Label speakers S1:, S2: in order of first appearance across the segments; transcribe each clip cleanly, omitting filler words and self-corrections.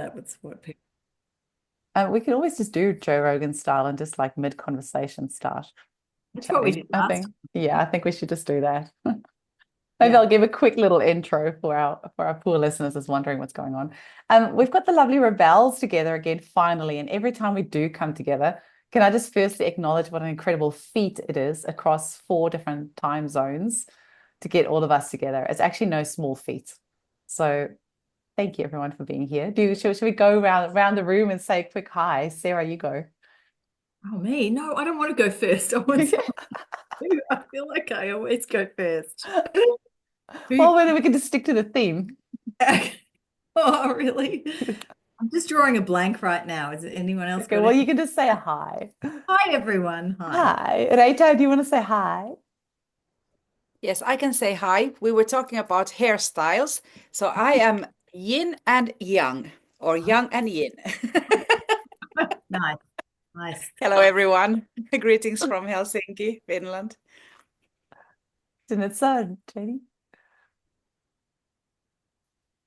S1: that was what people.
S2: We can always just do Joe Rogan style and just like mid-conversation start
S1: That's what we
S2: chatting.
S1: did
S2: I
S1: last
S2: think, yeah, I think we should just do that. Maybe
S1: Yeah.
S2: I'll give a quick little intro for our poor listeners who's wondering what's going on. We've got the lovely Rebels together again, finally, and every time we do come together, can I just firstly acknowledge what an incredible feat it is across 4 different time zones to get all of us together? It's actually no small feat. So thank you everyone for being here. Should we go around the room and say a quick hi? Sarah, you go.
S1: Oh, me? No, I don't want to go first. I want someone to. I feel like I always go first.
S2: Well,
S1: Who-
S2: then we can just stick to the theme.
S1: Oh, really? I'm just drawing a blank right now. Is anyone else
S2: Okay,
S1: got
S2: well, you
S1: any?
S2: can just say a hi.
S1: Hi, everyone. Hi.
S2: Hi. Rita, do you want to say hi?
S3: Yes, I can say hi. We were talking about hairstyles. So I am yin and yang, or yang and yin.
S1: Nice, nice.
S3: Hello, everyone. Greetings from Helsinki, Finland.
S2: Didn't it sound, Janie?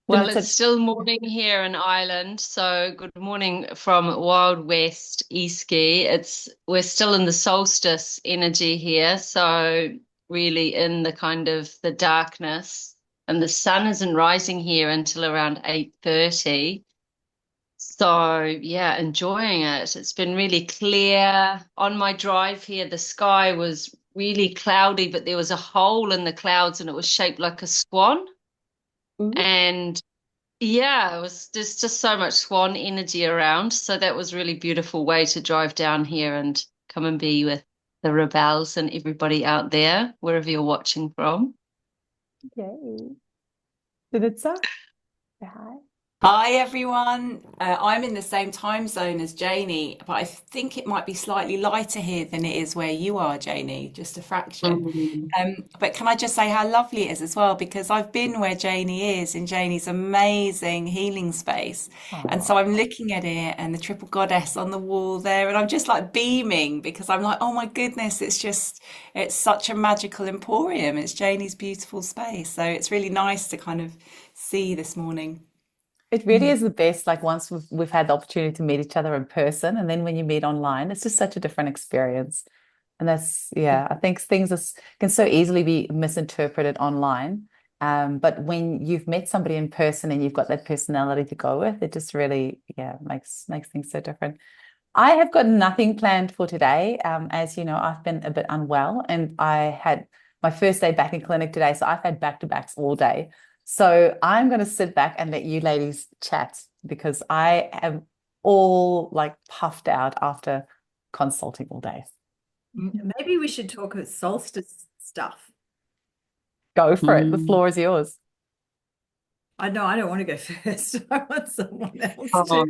S2: Didn't
S4: Well,
S2: it
S4: it's
S2: sound?
S4: still morning here in Ireland, so good morning from Wild West Eastgate. We're still in the solstice energy here, so really in the kind of the darkness, and the sun isn't rising here until around 8:30. So yeah, enjoying it. It's been really clear. On my drive here, the sky was really cloudy, but there was a hole in the clouds and it was shaped like a swan.
S2: Ooh.
S4: And yeah, it was just so much swan energy around. So that was really beautiful way to drive down here and come and be with the rebels and everybody out there, wherever you're watching from.
S2: Yay. Did it sound? Say hi.
S5: Hi everyone. I'm in the same time zone as Janie, but I think it might be slightly lighter here than it is where you are, Janie, just a fraction.
S4: Mm.
S5: But can I just say how lovely it is as well? Because I've been where Janie is in Janie's amazing healing space. And
S2: Oh,
S5: so I'm looking at it and the triple goddess on the wall there, and I'm just like beaming because I'm like, oh my goodness, it's such a magical emporium. It's Janie's beautiful space. So it's really nice to kind of see this morning.
S2: it really is the best. Like once we've had the opportunity to meet each other in person, and then when you meet online, it's just such a different experience. And that's, yeah, I think can so easily be misinterpreted online. But when you've met somebody in person and you've got that personality to go with, it just really, yeah, makes things so different. I have got nothing planned for today. As you know, I've been a bit unwell and I had my first day back in clinic today. So I've had back-to-backs all day. So I'm going to sit back and let you ladies chat because I am all like puffed out after consulting all day.
S1: Maybe we should talk about solstice stuff.
S2: Go for it. The
S4: Mm.
S2: floor is yours.
S1: I know I don't want to go first. I want someone else to.
S4: Oh,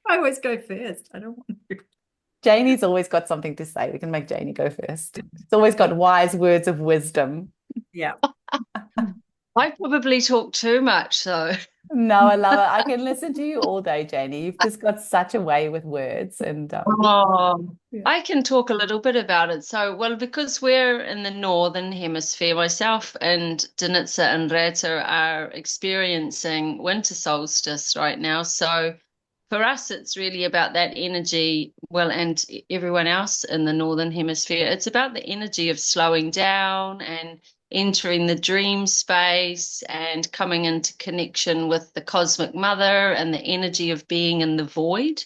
S1: I always go first. I don't want to.
S2: Janie's always got something to say. We can make Janie go first. It's always got wise words of wisdom.
S1: Yeah.
S4: I probably talk too much, though.
S2: No, I love it. I can listen to you all day, Janie. You've just got such a way with words, and
S4: Oh,
S2: yeah.
S4: I can talk a little bit about it. So, well, because we're in the northern hemisphere, myself and Danitza and Reta are experiencing winter solstice right now. So, for us, it's really about that energy. Well, and everyone else in the northern hemisphere, it's about the energy of slowing down and entering the dream space and coming into connection with the cosmic mother and the energy of being in the void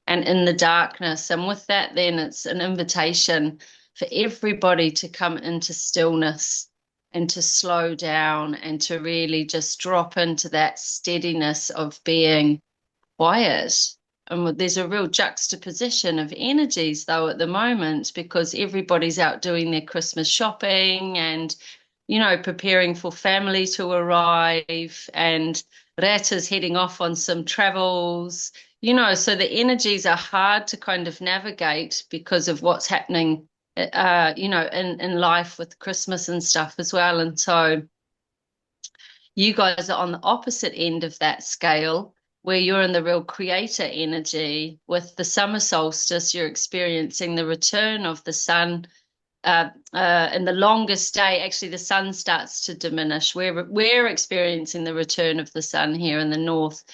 S4: and in the darkness. And with that, then it's an invitation for everybody to come into stillness and to slow down and to really just drop into that steadiness of being quiet. And there's a real juxtaposition of energies, though, at the moment, because everybody's out doing their Christmas shopping and, preparing for family to arrive. And Rata's heading off on some travels, so the energies are hard to kind of navigate because of what's happening, in life with Christmas and stuff as well. And so you guys are on the opposite end of that scale where you're in the real creator energy. With the summer solstice, you're experiencing the return of the sun. In the longest day, actually, the sun starts to diminish. We're experiencing the return of the sun here in the north.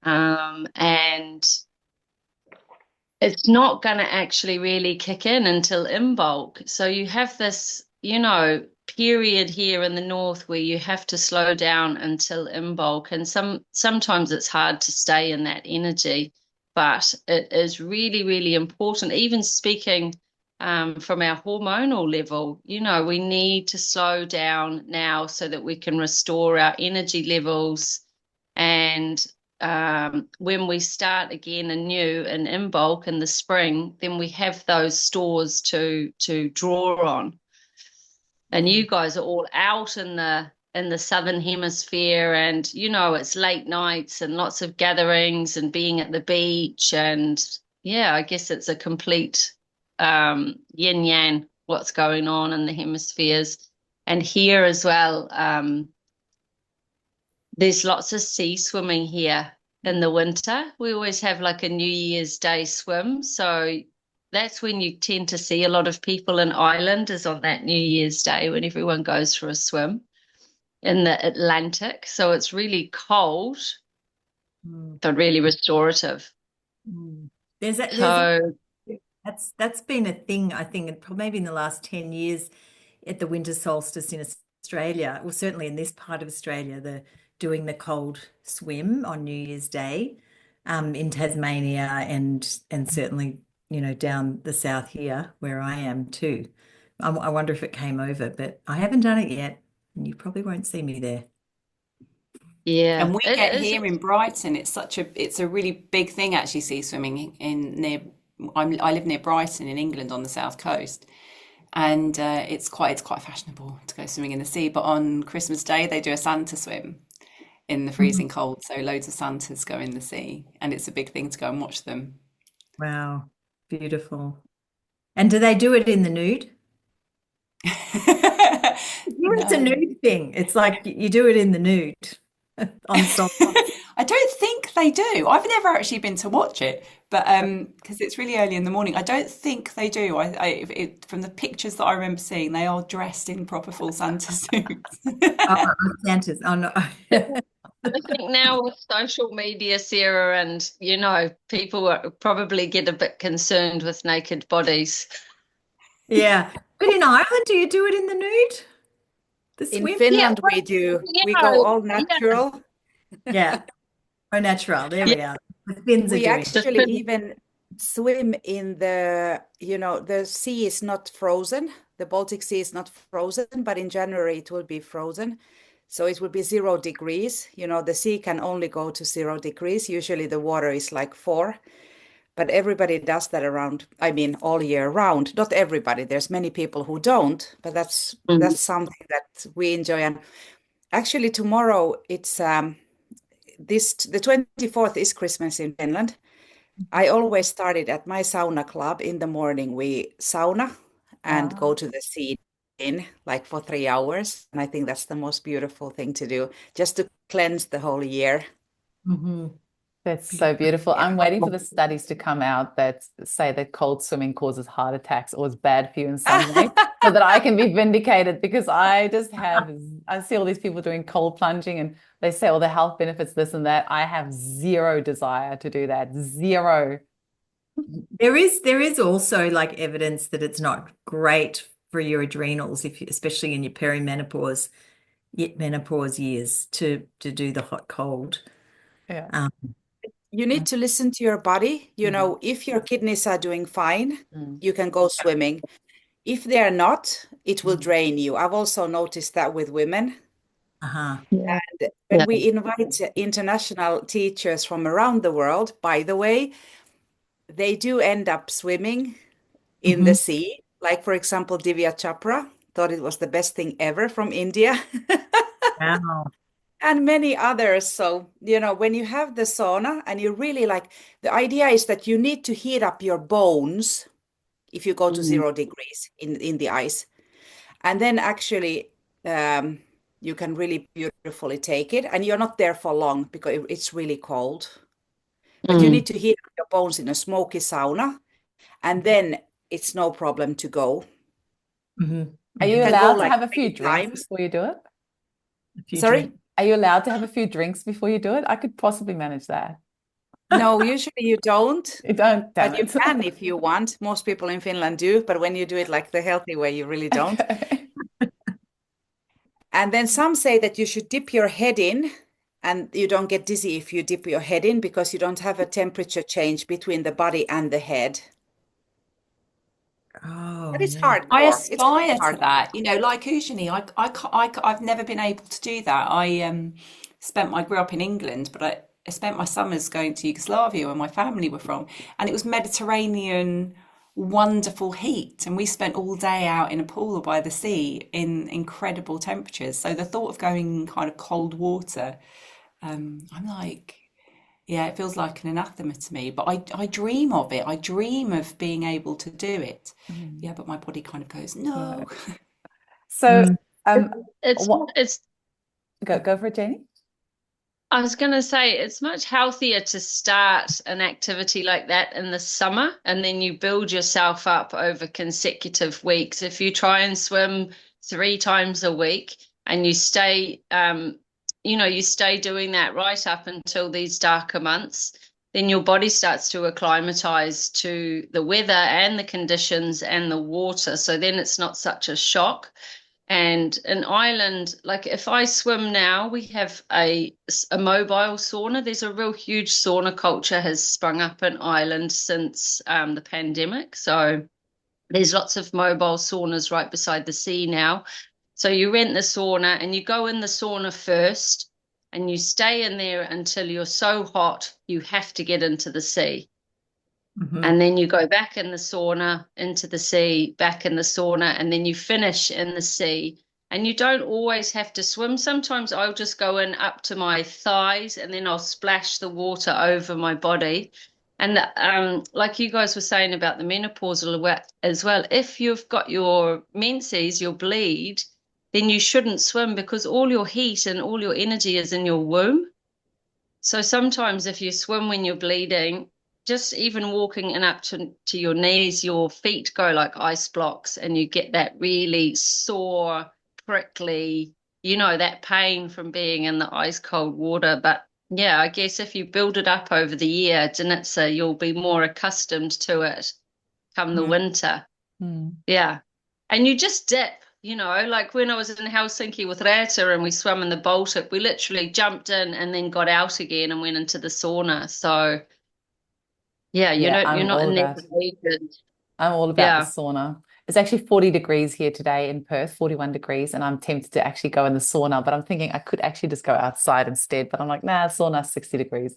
S4: And it's not going to actually really kick in until in bulk. So you have this, period here in the north where you have to slow down until in bulk. And sometimes it's hard to stay in that energy, but it is really, really important. Even speaking from our hormonal level, we need to slow down now so that we can restore our energy levels. And when we start again anew and in bulk in the spring, then we have those stores to draw on. And you guys are all out in the southern hemisphere, and it's late nights and lots of gatherings and being at the beach, and yeah, I guess it's a complete yin yang what's going on in the hemispheres. And here as well, there's lots of sea swimming here in the winter. We always have like a New Year's Day swim. So that's when you tend to see a lot of people in Ireland, is on that New Year's Day when everyone goes for a swim in the Atlantic. So it's really cold, but really restorative.
S1: There's
S4: So
S1: that's been a thing, I think, maybe in the last 10 years at the winter solstice in Australia, well, certainly in this part of Australia, doing the cold swim on New Year's Day, in Tasmania and certainly, down the south here where I am too. I wonder if it came over, but I haven't done it yet, and you probably won't see me there.
S4: yeah,
S5: And we
S4: it
S5: get
S4: is.
S5: here in Brighton, it's a really big thing actually, sea swimming I live near Brighton in England on the south coast. And it's quite fashionable to go swimming in the sea. But on Christmas Day, they do a Santa swim in the freezing cold. So loads of Santas go in the sea, and it's a big thing to go and watch them.
S1: Wow, beautiful. And do they do it in the nude? It's a
S5: No.
S1: nude thing. It's like you do it in the nude on sol.
S5: I don't think they do. I've never actually been to watch it, but because it's really early in the morning, I don't think they do. From the pictures that I remember seeing, they are dressed in proper full Santa suits.
S1: Oh, Santa's. Oh no.
S4: I think now with social media, Sarah, and people probably get a bit concerned with naked bodies.
S1: Yeah. But in Ireland, do you do it in the nude? The
S3: In
S1: swim?
S4: Yeah,
S3: Finland, we
S4: well,
S3: do. We go all natural.
S1: Yeah. Oh, natural. There
S4: yeah,
S1: we are. The Finns are
S3: We
S1: doing.
S4: just
S3: actually even swim in the sea is not frozen. The Baltic Sea is not frozen, but in January it will be frozen. So it will be 0 degrees. The sea can only go to 0 degrees. Usually the water is like 4, but everybody does that all year round. Not everybody. There's many people who don't, but that's
S4: Mm.
S3: something that we enjoy. And actually tomorrow it's the 24th is Christmas in Finland. I always started at my sauna club in the morning. We sauna and go
S2: Wow.
S3: to the sea in like for 3 hours. And I think that's the most beautiful thing to do, just to cleanse the whole year.
S1: Mhm.
S2: That's so beautiful.
S3: Yeah.
S2: I'm waiting for the studies to come out that say that cold swimming causes heart attacks or is bad for you in some way, so that I can be vindicated, because I see all these people doing cold plunging and they say all the health benefits, this and that. I have zero desire to do that. Zero.
S1: There is also like evidence that it's not great for your adrenals, especially in your menopause years, to do the hot cold.
S2: Yeah.
S1: Um,
S3: You need to listen to your body. If your kidneys are doing fine,
S2: Mm.
S3: you can go swimming. If they're not, it will
S1: Mm.
S3: drain you. I've also noticed that with women.
S1: uh-huh.
S4: Yeah.
S3: And
S4: Yeah.
S3: when we invite international teachers from around the world, by the way, they do end up swimming in the
S1: Mhm.
S3: sea. Like, for example, Divya Chopra thought it was the best thing ever from India,
S1: Wow.
S3: and many others. So, when you have the sauna and you really the idea is that you need to heat up your bones if you go to
S4: Mm.
S3: 0 degrees in the ice. And then actually, you can really beautifully take it. And you're not there for long because it's really cold. But you
S4: Mm.
S3: need to heat up your bones in a smoky sauna, and then it's no problem to go.
S1: Mhm.
S2: Are
S3: You
S2: you
S1: Mhm.
S3: can go
S2: allowed to
S3: like
S2: have a few
S3: 3
S2: drinks
S3: times.
S2: before you do it?
S1: A few
S3: Sorry?
S1: drinks.
S2: Are you allowed to have a few drinks before you do it? I could possibly manage that.
S3: No, usually you don't,
S2: You don't, damn
S3: but you
S2: it.
S3: can if you want. Most people in Finland do, but when you do it like the healthy way, you really don't.
S2: Okay.
S3: And then some say that you should dip your head in, and you don't get dizzy if you dip your head in because you don't have a temperature change between the body and the head.
S1: Oh,
S3: But it's
S1: yeah.
S5: I
S3: hardcore. It's quite
S5: aspire to
S3: hardcore.
S5: that, like Ujani, I've never been able to do that. I grew up in England, but I spent my summers going to Yugoslavia where my family were from, and it was Mediterranean, wonderful heat, and we spent all day out in a pool or by the sea in incredible temperatures. So the thought of going in kind of cold water, I'm like, yeah, it feels like an anathema to me, but I dream of it. I dream of being able to do it.
S2: Mm,
S5: Yeah, but my body kind of goes,
S2: right.
S5: no.
S2: So,
S1: Mm.
S2: um,
S4: It's
S2: what
S4: it's
S2: go for it, Jenny?
S4: I was going to say it's much healthier to start an activity like that in the summer and then you build yourself up over consecutive weeks. If you try and swim 3 times a week and you stay doing that right up until these darker months, then your body starts to acclimatize to the weather and the conditions and the water. So then it's not such a shock. And in Ireland, like if I swim now, we have a mobile sauna. There's a real huge sauna culture has sprung up in Ireland since the pandemic. So there's lots of mobile saunas right beside the sea now. So you rent the sauna and you go in the sauna first and you stay in there until you're so hot you have to get into the sea.
S1: Mhm.
S4: And then you go back in the sauna, into the sea, back in the sauna, and then you finish in the sea. And you don't always have to swim. Sometimes I'll just go in up to my thighs and then I'll splash the water over my body. And like you guys were saying about the menopausal as well, if you've got your menses, your bleed, then you shouldn't swim because all your heat and all your energy is in your womb. So sometimes if you swim when you're bleeding, just even walking in up to your knees, your feet go like ice blocks and you get that really sore, prickly, that pain from being in the ice cold water. But yeah, I guess if you build it up over the year, Danitza, you'll be more accustomed to it come the
S3: Mm.
S4: winter.
S2: Mm.
S4: Yeah. And you just dip, like when I was in Helsinki with Reta and we swam in the Baltic, we literally jumped in and then got out again and went into the sauna. So yeah,
S2: Yeah,
S4: you're
S2: I'm
S4: not
S2: all
S4: in there
S2: about
S4: for ages.
S2: I'm all about the
S4: Yeah.
S2: sauna. It's actually 40 degrees here today in Perth, 41 degrees, and I'm tempted to actually go in the sauna, but I'm thinking I could actually just go outside instead. But I'm like, nah, sauna 60 degrees.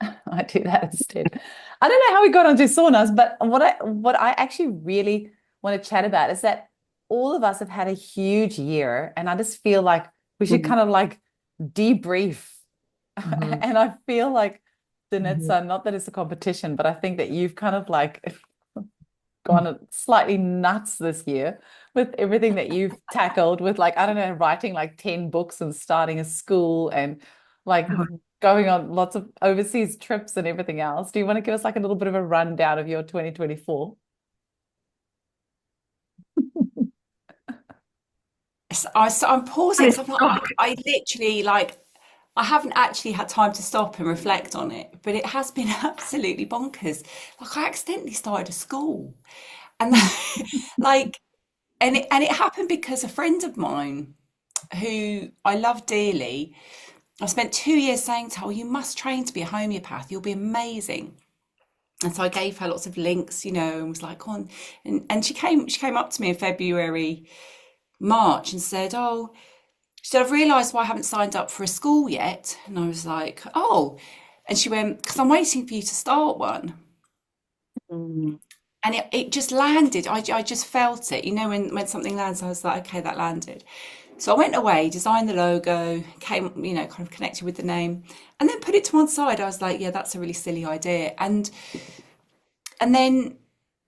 S2: I do that instead. I don't know how we got onto saunas, but what I actually really want to chat about is that all of us have had a huge year, and I just feel like we should
S1: Mhm.
S2: kind of like debrief.
S1: Mhm.
S2: And I feel like
S1: Mhm.
S2: Danetza, not that it's a competition, but I think that you've kind of like gone slightly nuts this year with everything that you've tackled with like, I don't know, writing like 10 books and starting a school and like
S1: Oh,
S2: going on lots of overseas trips and everything else. Do you want to give us like a little bit of a rundown of your 2024?
S5: I'm pausing
S1: I
S5: because I'm like, I literally like, I haven't actually had time to stop and reflect on it, but it has been absolutely bonkers. Like I accidentally started a school, and like, and it happened because a friend of mine who I love dearly, I spent 2 years saying to her, "Oh, you must train to be a homeopath. You'll be amazing." And so I gave her lots of links, and was like, on, and she came up to me in February, March, and said, "Oh." She said, I've realised why I haven't signed up for a school yet. And I was like, oh. And she went, because I'm waiting for you to start one.
S4: Mm.
S5: And it just landed. I just felt it. When something lands, I was like, okay, that landed. So I went away, designed the logo, came, kind of connected with the name, and then put it to one side. I was like, yeah, that's a really silly idea. And then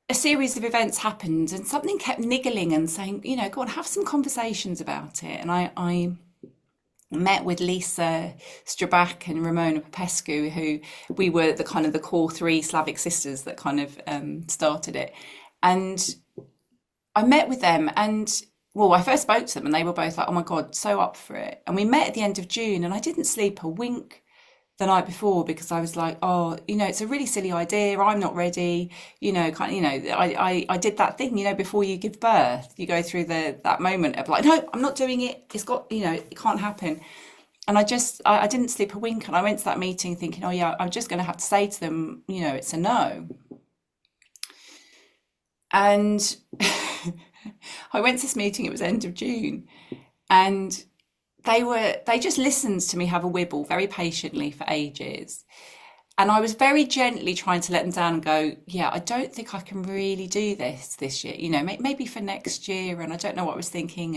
S5: a series of events happened and something kept niggling and saying, go on, have some conversations about it. And I met with Lisa Strabak and Ramona Popescu, who we were the kind of the core three Slavic sisters that kind of started it. And I met with them and well, I first spoke to them and they were both like, oh my God, so up for it. And we met at the end of June and I didn't sleep a wink the night before because I was like, oh, it's a really silly idea. I'm not ready. I did that thing, before you give birth, you go through that moment of like, no, I'm not doing it. It's got, it can't happen. And I didn't sleep a wink. And I went to that meeting thinking, oh yeah, I'm just going to have to say to them, it's a no. And I went to this meeting, it was end of June, and they just listened to me have a wibble very patiently for ages. And I was very gently trying to let them down and go, yeah, I don't think I can really do this year, maybe for next year. And I don't know what I was thinking.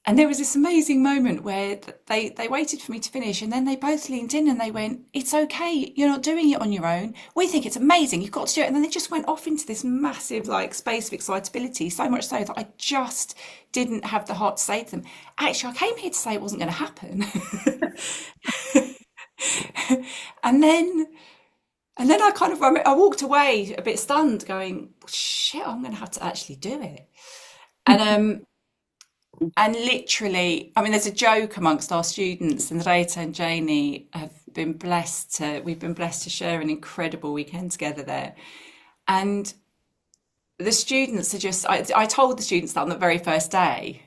S5: And there was this amazing moment where they waited for me to finish, and then they both leaned in and they went, it's okay, you're not doing it on your own. We think it's amazing, you've got to do it. And then they just went off into this massive like space of excitability, so much so that I just didn't have the heart to say to them, actually, I came here to say it wasn't going to happen. And then I walked away a bit stunned going, shit, I'm going to have to actually do it. And literally, I mean, there's a joke amongst our students, and Rita and Janie we've been blessed to share an incredible weekend together there. And the students are just, I told the students that on the very first day,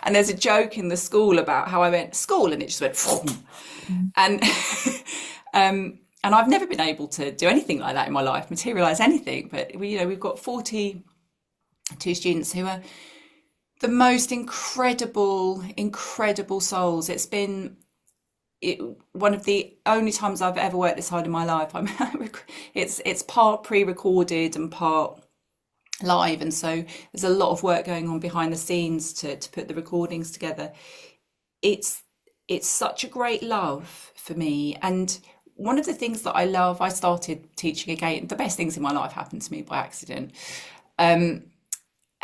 S5: and there's a joke in the school about how I went to school and it just went, and, and I've never been able to do anything like that in my life, materialize anything. But we've got 42 students who are the most incredible souls. It's been one of the only times I've ever worked this hard in my life. It's part pre-recorded and part live, and so there's a lot of work going on behind the scenes to put the recordings together. It's such a great love for me. And one of the things that I love, I started teaching again. The best things in my life happened to me by accident.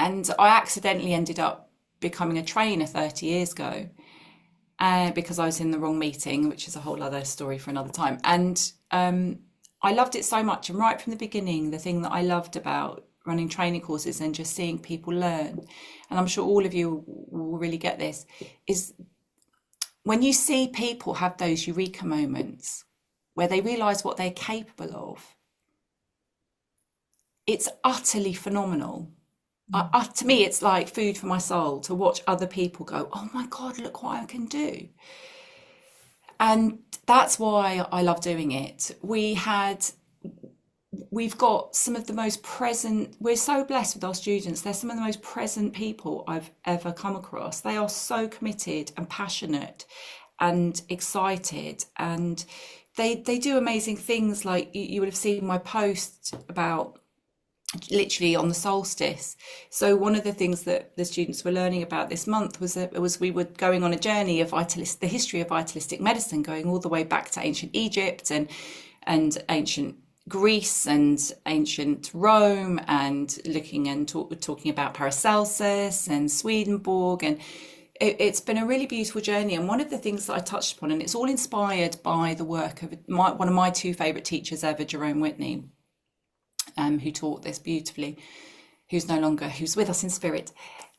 S5: And I accidentally ended up becoming a trainer 30 years ago because I was in the wrong meeting, which is a whole other story for another time. And I loved it so much. And right from the beginning, the thing that I loved about running training courses and just seeing people learn, and I'm sure all of you will really get this, is when you see people have those eureka moments where they realise what they're capable of, it's utterly phenomenal. To me, it's like food for my soul to watch other people go, oh my God, look what I can do. And that's why I love doing it. We've got some of the most present, we're so blessed with our students. They're some of the most present people I've ever come across. They are so committed and passionate and excited, and they do amazing things. Like you would have seen my post about literally on the solstice. So one of the things that the students were learning about this month was we were going on a journey of the history of vitalistic medicine, going all the way back to ancient Egypt and ancient Greece and ancient Rome, and looking and talking about Paracelsus and Swedenborg, and it's been a really beautiful journey. And one of the things that I touched upon, and it's all inspired by the work of one of my two favourite teachers ever, Jerome Whitney, who taught this beautifully, who's with us in spirit.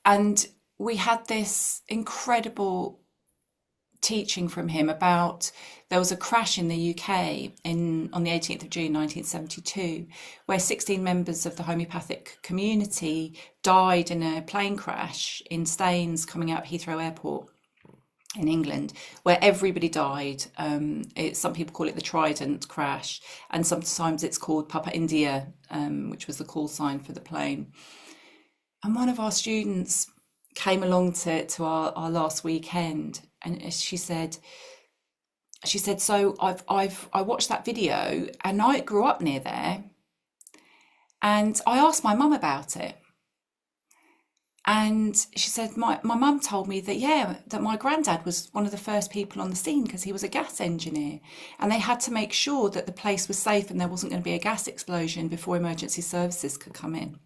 S5: And we had this incredible teaching from him about, there was a crash in the UK on the 18th of June 1972, where 16 members of the homeopathic community died in a plane crash in Staines coming out of Heathrow Airport in England, where everybody died. Some people call it the Trident crash, and sometimes it's called Papa India, which was the call sign for the plane. And one of our students came along to our last weekend, and she said, so I watched that video, and I grew up near there, and I asked my mum about it. And she said, my mum told me that my granddad was one of the first people on the scene because he was a gas engineer, and they had to make sure that the place was safe and there wasn't going to be a gas explosion before emergency services could come in.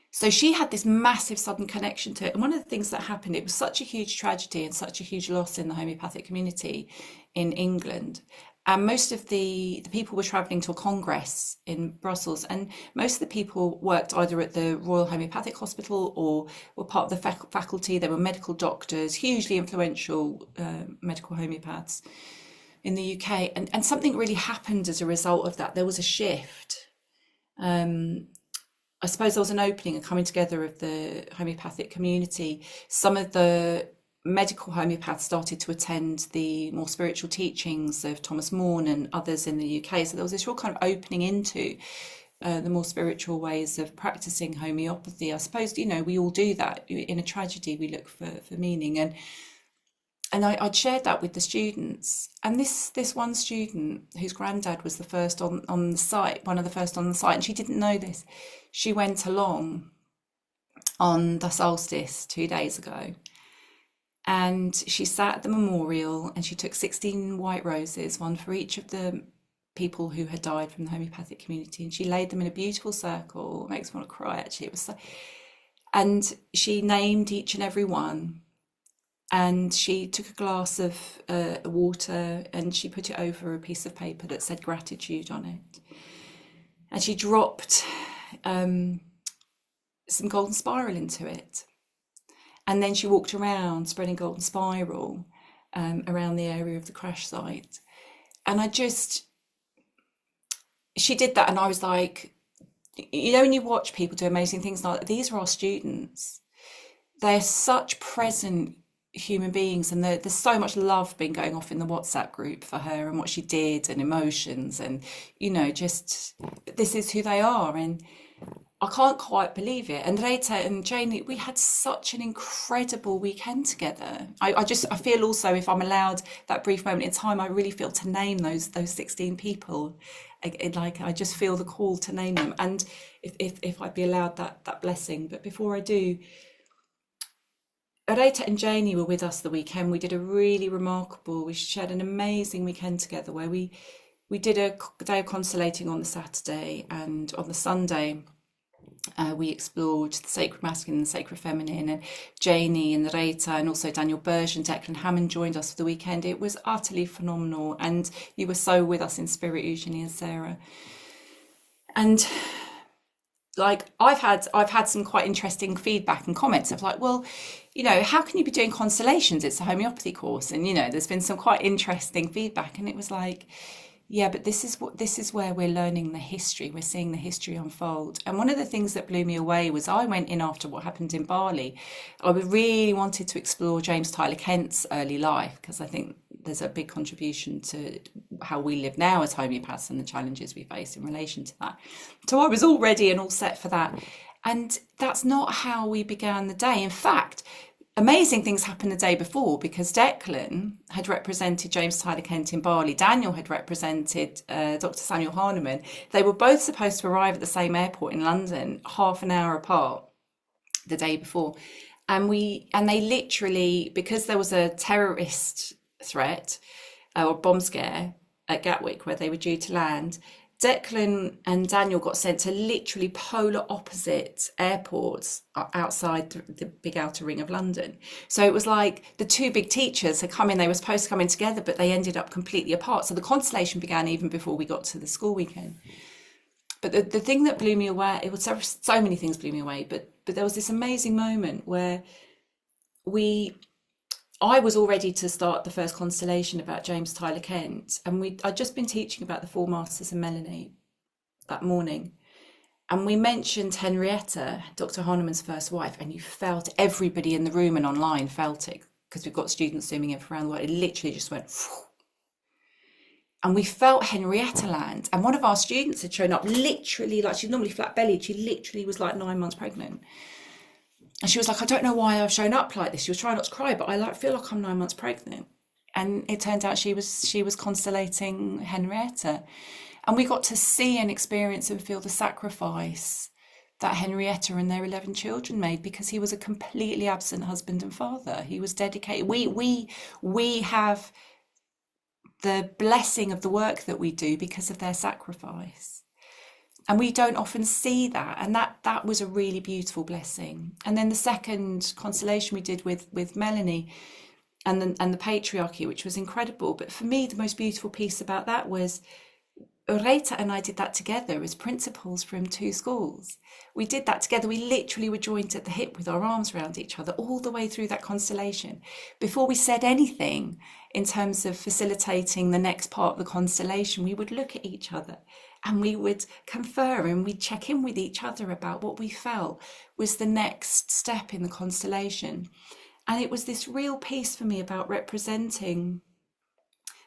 S5: So she had this massive sudden connection to it. And one of the things that happened, it was such a huge tragedy and such a huge loss in the homeopathic community in England. And most of the people were travelling to a congress in Brussels, and most of the people worked either at the Royal Homeopathic Hospital or were part of the faculty. They were medical doctors, hugely influential medical homeopaths in the UK. And something really happened as a result of that. There was a shift. I suppose there was an opening and coming together of the homeopathic community. Some of the medical homeopaths started to attend the more spiritual teachings of Thomas Morn and others in the UK. So there was this real kind of opening into the more spiritual ways of practicing homeopathy. I suppose, you know, we all do that. In a tragedy, we look for meaning. And I'd shared that with the students. And this one student, whose granddad was the first on the site, one of the first on the site, and she didn't know this. She went along on the solstice 2 days ago. And she sat at the memorial and she took 16 white roses, one for each of the people who had died from the homeopathic community. And she laid them in a beautiful circle. It makes me want to cry, actually. It was so... And she named each and every one. And she took a glass of water and she put it over a piece of paper that said gratitude on it. And she dropped some golden spiral into it. And then she walked around spreading golden spiral around the area of the crash site. And she did that, and I was like, you know, when you watch people do amazing things like that, these are our students. They're such present human beings, and there's so much love been going off in the WhatsApp group for her and what she did and emotions, and, you know, just this is who they are. And I can't quite believe it. And Rita and Janie, we had such an incredible weekend together. I feel also, if I'm allowed that brief moment in time, I really feel to name those 16 people. I just feel the call to name them. And if I'd be allowed that blessing. But before I do, Rita and Janie were with us the weekend. We did a really remarkable, we shared an amazing weekend together where we did a day of consolating on the Saturday, and on the Sunday, we explored the sacred masculine and the sacred feminine, and Janie and Rita and also Daniel Burge and Declan Hammond joined us for the weekend. It was utterly phenomenal, and you were so with us in spirit, Eugenie and Sarah. And like I've had some quite interesting feedback and comments of like, well, you know, how can you be doing constellations? It's a homeopathy course, and you know, there's been some quite interesting feedback, and it was like, yeah, but this is where we're learning the history. We're seeing the history unfold. And one of the things that blew me away was I went in after what happened in Bali. I really wanted to explore James Tyler Kent's early life, because I think there's a big contribution to how we live now as homeopaths and the challenges we face in relation to that. So I was all ready and all set for that. And that's not how we began the day. In fact, amazing things happened the day before, because Declan had represented James Tyler Kent in Bali. Daniel had represented Dr. Samuel Hahnemann. They were both supposed to arrive at the same airport in London, half an hour apart the day before. And they literally, because there was a terrorist threat or bomb scare at Gatwick where they were due to land, Declan and Daniel got sent to literally polar opposite airports outside the big outer ring of London. So it was like the two big teachers had come in, they were supposed to come in together, but they ended up completely apart. So the constellation began even before we got to the school weekend. But the thing that blew me away, it was so many things blew me away, but there was this amazing moment where I was all ready to start the first constellation about James Tyler Kent, and I'd just been teaching about the Four Masters and Melanie that morning, and we mentioned Henrietta, Dr. Hahnemann's first wife, and you felt, everybody in the room and online felt it, because we've got students zooming in from around the world. It literally just went, phew. And we felt Henrietta land, and one of our students had shown up literally, like she's normally flat-bellied, she literally was like 9 months pregnant. And she was like, I don't know why I've shown up like this. She was trying not to cry, but I feel like I'm 9 months pregnant. And it turned out she was constellating Henrietta. And we got to see and experience and feel the sacrifice that Henrietta and their 11 children made, because he was a completely absent husband and father. He was dedicated. We have the blessing of the work that we do because of their sacrifice. And we don't often see that. And that was a really beautiful blessing. And then the second constellation we did with Melanie, and the patriarchy, which was incredible. But for me, the most beautiful piece about that was Rita and I did that together as principals from two schools. We did that together. We literally were joined at the hip with our arms around each other all the way through that constellation. Before we said anything in terms of facilitating the next part of the constellation, we would look at each other and we would confer and we'd check in with each other about what we felt was the next step in the constellation. And it was this real piece for me about representing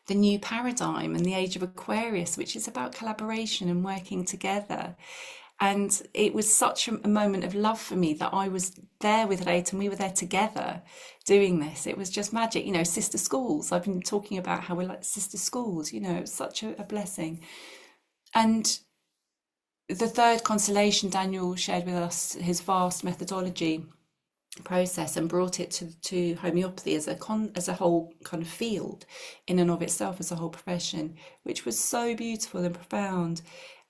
S5: the new paradigm and the age of Aquarius, which is about collaboration and working together. And it was such a moment of love for me that I was there with Reit and we were there together doing this. It was just magic, you know, sister schools. I've been talking about how we're like sister schools, you know, it was such a blessing. And the third constellation, Daniel shared with us his vast methodology process and brought it to homeopathy as a whole kind of field in and of itself, as a whole profession, which was so beautiful and profound.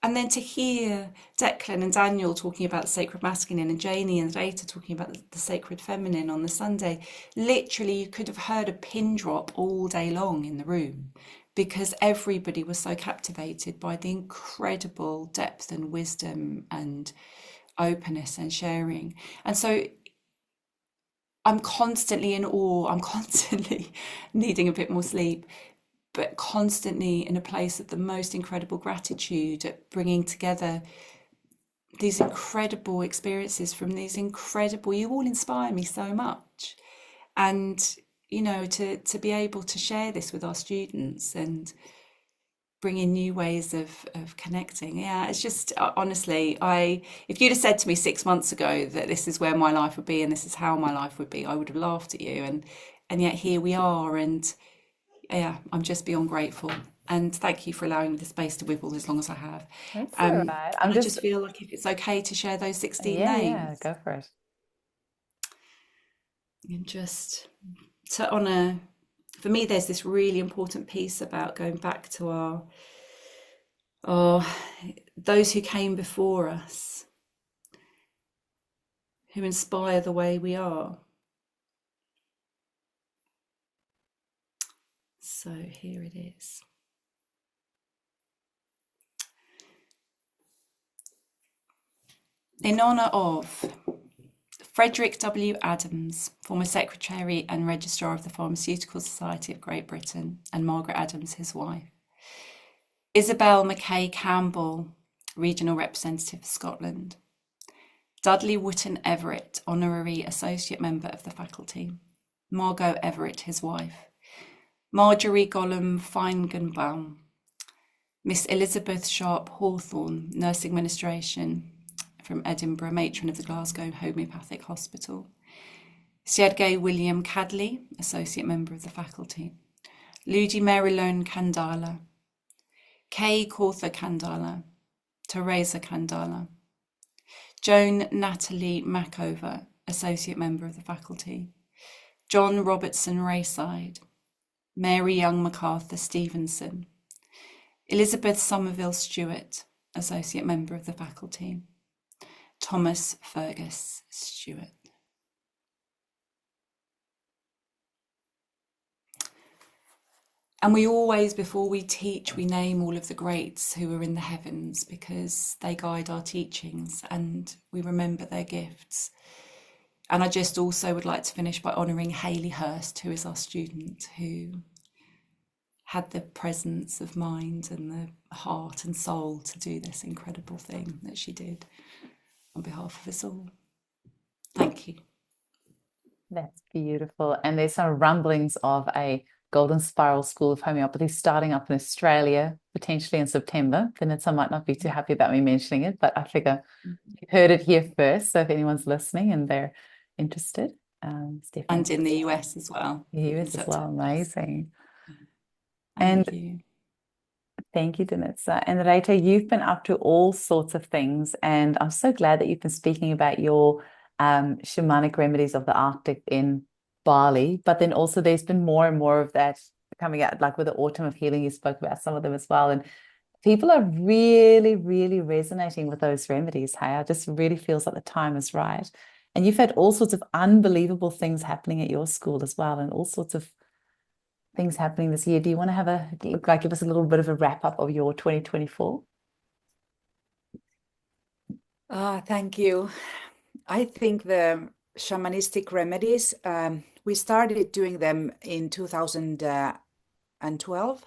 S5: And then to hear Declan and Daniel talking about the sacred masculine and Janie and Rita talking about the sacred feminine on the Sunday, literally you could have heard a pin drop all day long in the room, because everybody was so captivated by the incredible depth and wisdom and openness and sharing. And so I'm constantly in awe. I'm constantly needing a bit more sleep, but constantly in a place of the most incredible gratitude at bringing together these incredible experiences from these incredible, you all inspire me so much. And, you know, to be able to share this with our students and bring in new ways of connecting. Yeah, it's just honestly, if you'd have said to me 6 months ago that this is where my life would be and this is how my life would be, I would have laughed at you. And yet here we are. And yeah, I'm just beyond grateful. And thank you for allowing me the space to wibble as long as I have.
S2: That's all right.
S5: I just feel like if it's okay to share those 16 names.
S2: Yeah, go for it.
S5: And just to honour, for me, there's this really important piece about going back to our those who came before us, who inspire the way we are. So here it is. In honour of Frederick W. Adams, former Secretary and Registrar of the Pharmaceutical Society of Great Britain, and Margaret Adams, his wife. Isabel Mackay Campbell, Regional Representative for Scotland. Dudley Wootton Everett, Honorary Associate Member of the Faculty. Margot Everett, his wife. Marjorie Gollum Feigenbaum. Miss Elizabeth Sharp Hawthorne, Nursing Administration from Edinburgh, Matron of the Glasgow Homeopathic Hospital. Sergei William Cadley, Associate Member of the Faculty. Ludi Marilone Kandala. Kay Cortha Kandala. Teresa Kandala. Joan Natalie Mackover, Associate Member of the Faculty. John Robertson Rayside. Mary Young MacArthur Stevenson. Elizabeth Somerville Stewart, Associate Member of the Faculty. Thomas Fergus Stewart. And we always, before we teach, we name all of the greats who are in the heavens, because they guide our teachings and we remember their gifts. And I just also would like to finish by honouring Hayley Hurst, who is our student, who had the presence of mind and the heart and soul to do this incredible thing that she did on behalf of us all. Thank you.
S2: That's beautiful. And there's some rumblings of a Golden Spiral School of Homeopathy starting up in Australia, potentially in September. Vanessa might not be too happy about me mentioning it, but I figure you heard it here first. So if anyone's listening and they're interested, it's definitely.
S5: And in the US as well.
S2: The US as well. Amazing.
S5: Thank you.
S2: Thank you, Denitsa. And Rita, you've been up to all sorts of things, and I'm so glad that you've been speaking about your shamanic remedies of the Arctic in Bali, but then also there's been more and more of that coming out, like with the Autumn of Healing, you spoke about some of them as well, and people are really, really resonating with those remedies. Hey, it just really feels like the time is right. And you've had all sorts of unbelievable things happening at your school as well, and all sorts of things happening this year. Do you want to have a give us a little bit of a wrap up of your 2024?
S3: Thank you. I think the shamanistic remedies, we started doing them in 2012.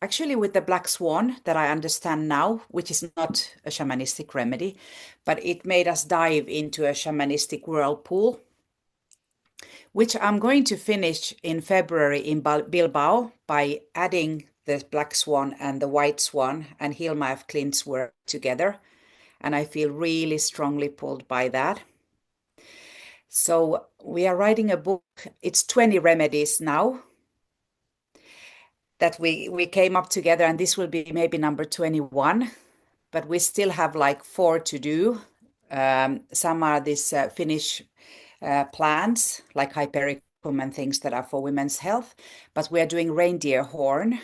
S3: Actually, with the black swan that I understand now, which is not a shamanistic remedy, but it made us dive into a shamanistic whirlpool, which I'm going to finish in February in Bilbao by adding the black swan and the white swan and Hilma af Klint's work together. And I feel really strongly pulled by that. So we are writing a book. It's 20 remedies now that we came up together, and this will be maybe number 21, but we still have like 4 to do. Some are these Finnish plants like hypericum and things that are for women's health, but we are doing reindeer horn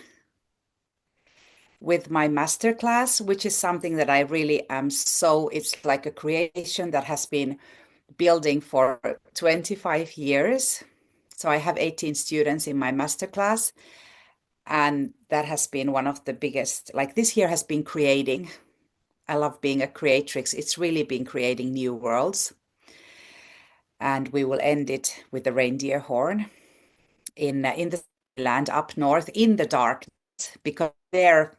S3: with my masterclass, which is something that I really am it's like a creation that has been building for 25 years. So I have 18 students in my masterclass, and that has been one of the biggest, like this year has been creating. I love being a creatrix. It's really been creating new worlds. And we will end it with the reindeer horn in the land up north in the dark, because their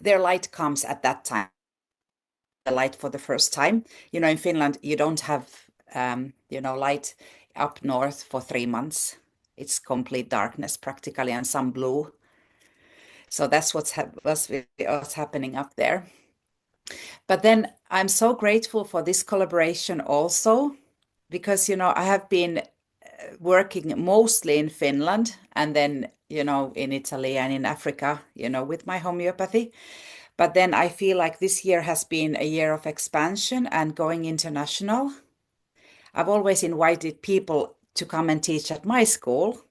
S3: light comes at that time, the light for the first time. You know, in Finland, you don't have, light up north for 3 months. It's complete darkness practically, and some blue. So that's what's happening up there. But then I'm so grateful for this collaboration also, because, I have been working mostly in Finland and then, in Italy and in Africa, with my homeopathy. But then I feel like this year has been a year of expansion and going international. I've always invited people to come and teach at my school,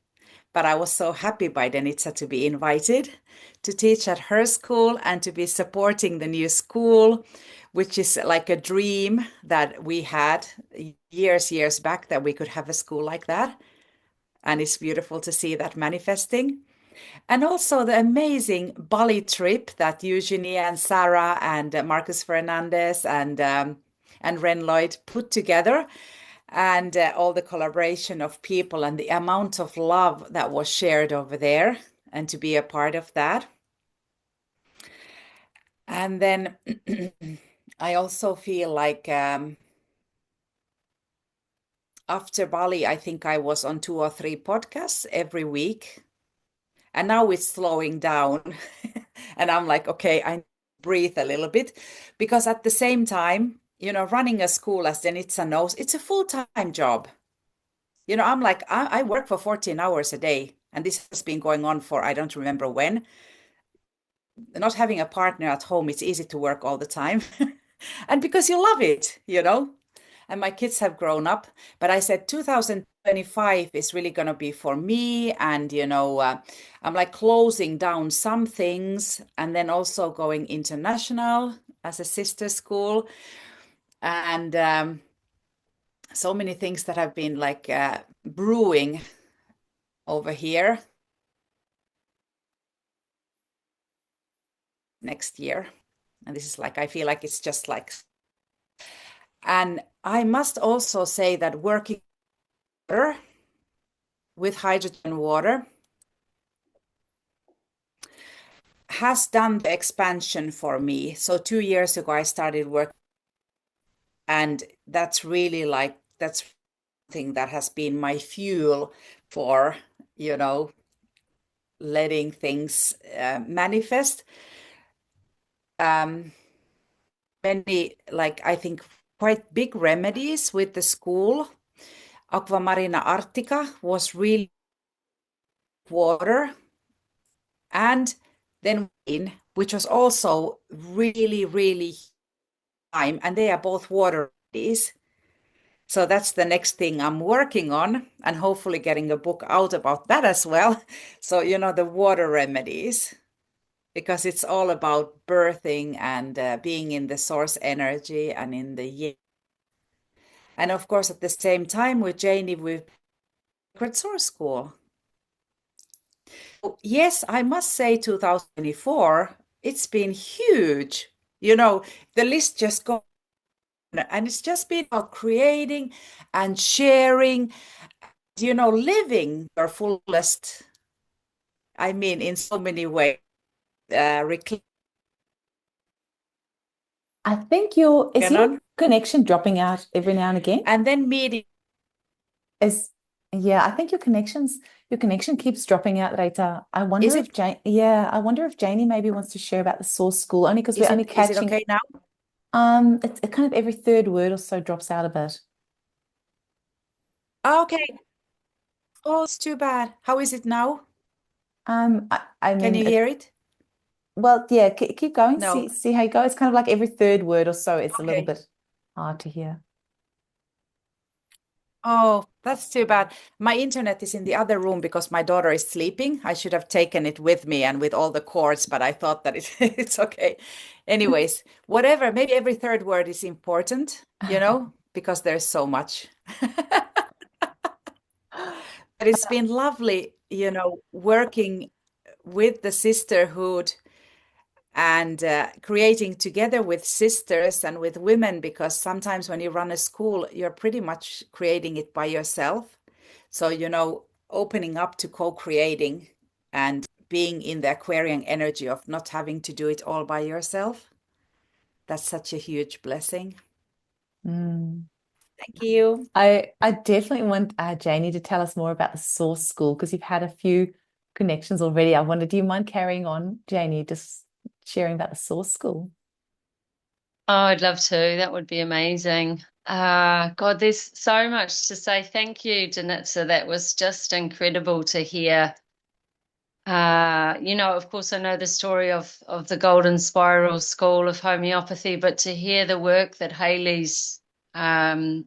S3: but I was so happy by Denitsa to be invited to teach at her school and to be supporting the new school, which is like a dream that we had years back, that we could have a school like that. And it's beautiful to see that manifesting. And also the amazing Bali trip that Eugenie and Sarah and Marcus Fernandez and Ren Lloyd put together, and all the collaboration of people and the amount of love that was shared over there, and to be a part of that. And then I also feel like after Bali, I think I was on 2 or 3 podcasts every week. And now it's slowing down. And I'm like, okay, I breathe a little bit, because at the same time, running a school, as Denitsa knows, it's a full-time job. I'm like, I work for 14 hours a day, and this has been going on for, I don't remember when. Not having a partner at home, it's easy to work all the time. And because you love it, and my kids have grown up. But I said 2025 is really going to be for me. And, I'm like closing down some things and then also going international as a sister school. And so many things that have been like brewing over here next year. And this is like, I feel like it's just like, and I must also say that working with hydrogen water has done the expansion for me. So 2 years ago, I started working, and that's really like, that's something that has been my fuel for, letting things manifest. Many, like, I think quite big remedies with the school. Aquamarina artica was really water, and then wine, which was also really time, and they are both water remedies. So that's the next thing I'm working on, and hopefully getting a book out about that as well. So, the water remedies, because it's all about birthing and being in the source energy and in the yin. And of course, at the same time with Janie, we've Sacred Source School. Yes, I must say 2024, it's been huge. You know, the list just goes on, and it's just been about creating and sharing, living your fullest. I mean, in so many ways, reclaiming
S2: I think is your
S3: on,
S2: connection dropping out every now and again?
S3: and then meeting.
S2: Is Yeah, I think your connection keeps dropping out, Rita.
S3: Is it
S2: I wonder if Janie maybe wants to share about the source school, only because we're only
S3: is it
S2: catching
S3: okay now?
S2: it kind of every third word or so drops out a bit.
S3: Okay. Oh, it's too bad. How is it now?
S2: I
S3: Can
S2: mean
S3: you hear it?
S2: well, yeah, keep going,
S3: No.
S2: see how you go. It's kind of like every third word or so, it's a little
S3: Okay.
S2: bit hard to hear.
S3: Oh, that's too bad. My internet is in the other room because my daughter is sleeping. I should have taken it with me and with all the cords, but I thought that it's okay. Anyways, whatever, maybe every third word is important, because there's so much. But it's been lovely, working with the sisterhood and creating together with sisters and with women, because sometimes when you run a school, you're pretty much creating it by yourself. So, opening up to co-creating and being in the Aquarian energy of not having to do it all by yourself. That's such a huge blessing.
S2: Mm.
S3: Thank you.
S2: I definitely want Janie to tell us more about the source school because you've had a few connections already. I wonder, do you mind carrying on, Janie, just sharing about the source school?
S4: Oh, I'd love to. That would be amazing. God, there's so much to say. Thank you, Danitza. That was just incredible to hear. Of course, I know the story of the Golden Spiral School of Homeopathy, but to hear the work that Haley's, been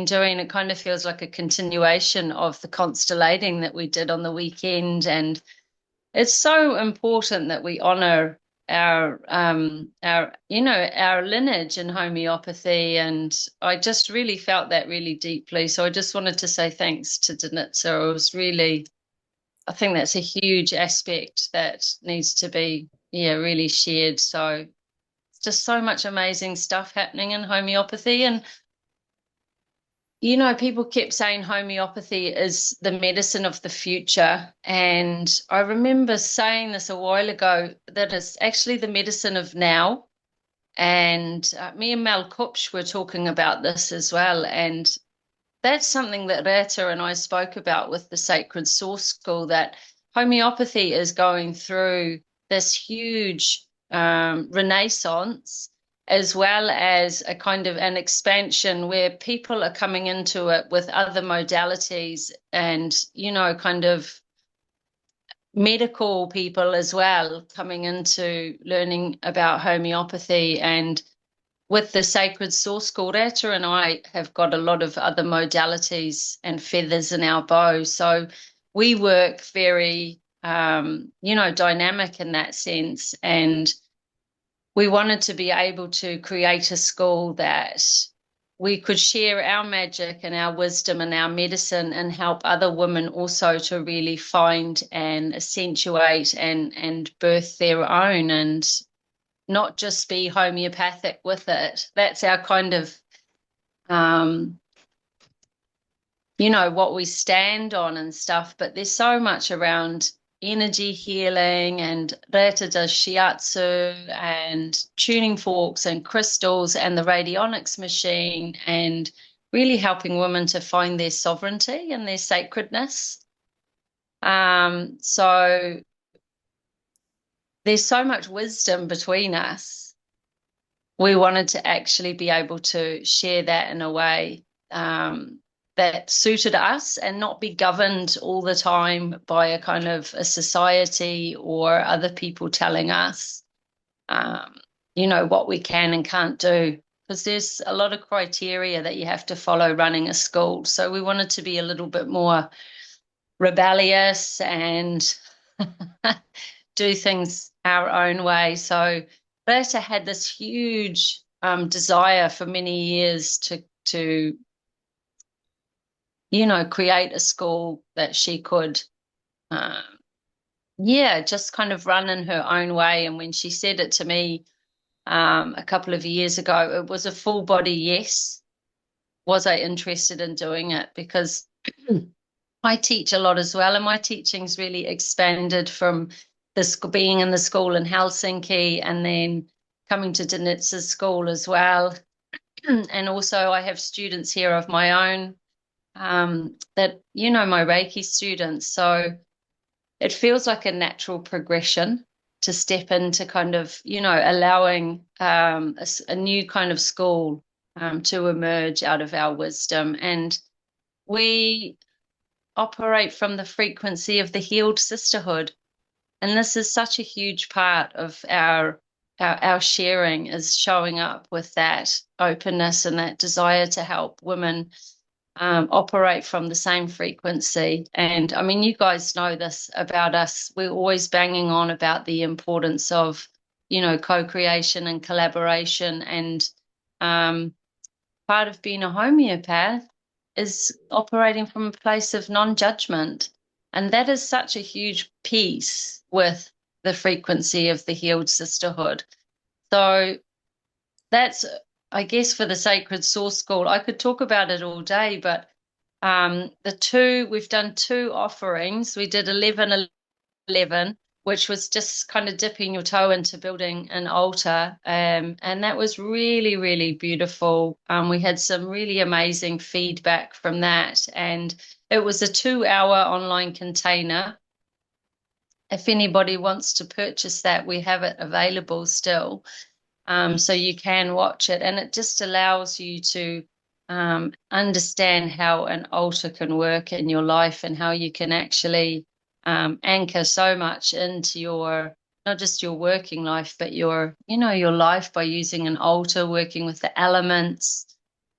S4: doing, it kind of feels like a continuation of the constellating that we did on the weekend. And it's so important that we honor our lineage in homeopathy. And I just really felt that really deeply. So I just wanted to say thanks to Danitza. It was really, I think that's a huge aspect that needs to be, really shared. So it's just so much amazing stuff happening in homeopathy. And, people kept saying homeopathy is the medicine of the future. And I remember saying this a while ago, that it's actually the medicine of now. And me and Mel Kupsch were talking about this as well. And that's something that Reta and I spoke about with the Sacred Source School, that homeopathy is going through this huge renaissance, as well as a kind of an expansion where people are coming into it with other modalities and, kind of medical people as well coming into learning about homeopathy. And with the Sacred Source School, Reta and I have got a lot of other modalities and feathers in our bow. So we work very, dynamic in that sense. And we wanted to be able to create a school that we could share our magic and our wisdom and our medicine and help other women also to really find and accentuate and birth their own, and not just be homeopathic with it. That's our kind of, what we stand on and stuff. But there's so much around energy healing, and Reta does shiatsu and tuning forks and crystals and the radionics machine, and really helping women to find their sovereignty and their sacredness. So there's so much wisdom between us. We wanted to actually be able to share that in a way that suited us and not be governed all the time by a kind of a society or other people telling us, what we can and can't do. Because there's a lot of criteria that you have to follow running a school. So we wanted to be a little bit more rebellious and do things our own way. So Berta had this huge desire for many years to create a school that she could yeah, just kind of run in her own way. And when she said it to me a couple of years ago, it was a full body yes. Was I interested in doing it? Because I teach a lot as well, and my teaching's really expanded from this being in the school in Helsinki and then coming to Denitsa's school as well. And also I have students here of my own that, my Reiki students. So it feels like a natural progression to step into kind of, allowing a new kind of school to emerge out of our wisdom. And we operate from the frequency of the healed sisterhood. And this is such a huge part of our sharing, is showing up with that openness and that desire to help women operate from the same frequency. And I mean, you guys know this about us. We're always banging on about the importance of, co-creation and collaboration. And part of being a homeopath is operating from a place of non-judgment. And that is such a huge piece with the frequency of the healed sisterhood. So that's, I guess, for the Sacred Source School. I could talk about it all day, but we've done 2 offerings. We did 11/11, which was just kind of dipping your toe into building an altar. And that was really, really beautiful. We had some really amazing feedback from that. And it was a 2-hour online container. If anybody wants to purchase that, we have it available still. So you can watch it, and it just allows you to understand how an altar can work in your life and how you can actually anchor so much into not just your working life, but your life by using an altar, working with the elements,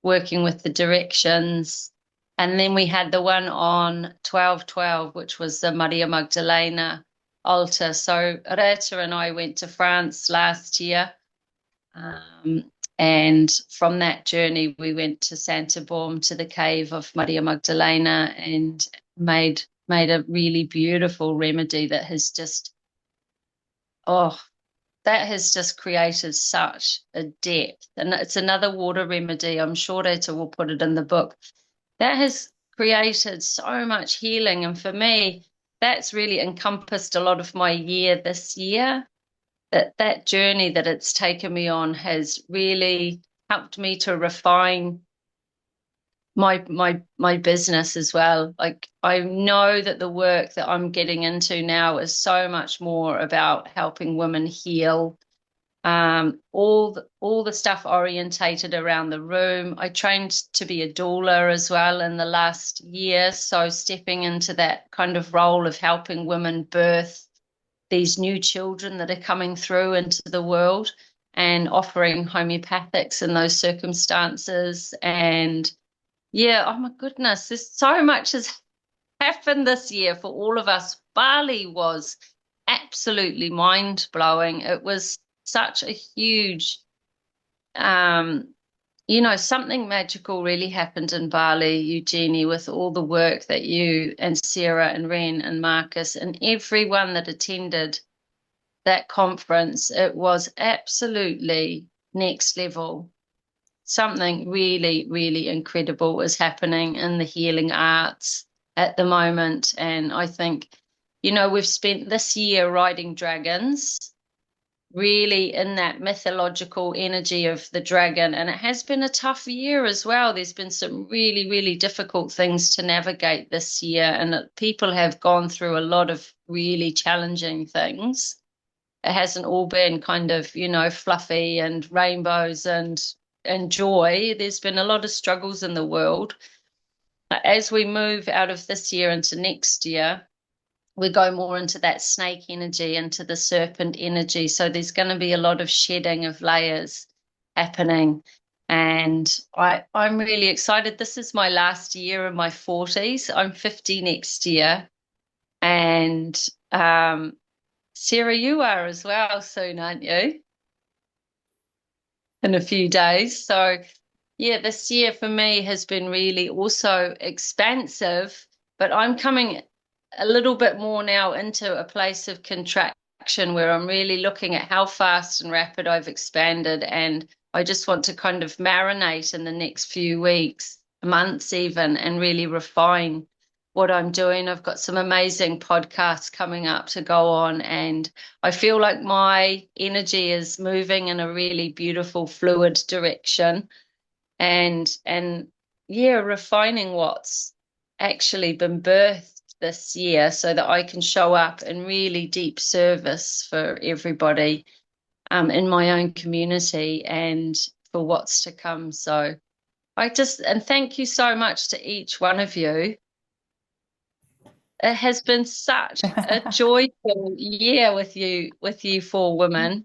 S4: working with the directions. And then we had the one on 12/12, which was the Maria Magdalena altar. So Rita and I went to France last year. And from that journey, we went to Santa Bom, to the cave of Maria Magdalena, and made a really beautiful remedy that has just created such a depth. And it's another water remedy. I'm sure Rita will put it in the book. That has created so much healing. And for me, that's really encompassed a lot of my year this year. That journey that it's taken me on has really helped me to refine my business as well. Like, I know that the work that I'm getting into now is so much more about helping women heal. All the stuff orientated around the room. I trained to be a doula as well in the last year, so stepping into that kind of role of helping women birth these new children that are coming through into the world, and offering homeopathics in those circumstances. And yeah, oh my goodness, there's so much has happened this year for all of us. Bali was absolutely mind-blowing. It was such a huge something magical really happened in Bali, Eugenie, with all the work that you and Sarah and Ren and Marcus and everyone that attended that conference. It was absolutely next level. Something really, really incredible is happening in the healing arts at the moment. And I think, we've spent this year riding dragons, really in that mythological energy of the dragon. And it has been a tough year as well. There's been some really, really difficult things to navigate this year. And people have gone through a lot of really challenging things. It hasn't all been kind of, fluffy and rainbows and joy. There's been a lot of struggles in the world. As we move out of this year into next year, we go more into that snake energy, into the serpent energy. So there's going to be a lot of shedding of layers happening. And I'm really excited. This is my last year in my 40s. I'm 50 next year. And Sarah, you are as well soon, aren't you? In a few days. So yeah, this year for me has been really also expansive, but I'm coming a little bit more now into a place of contraction where I'm really looking at how fast and rapid I've expanded. And I just want to kind of marinate in the next few weeks, months even, and really refine what I'm doing. I've got some amazing podcasts coming up to go on, and I feel like my energy is moving in a really beautiful, fluid direction. And yeah, refining what's actually been birthed this year so that I can show up in really deep service for everybody in my own community and for what's to come. So and thank you so much to each one of you. It has been such a joyful year with you four women.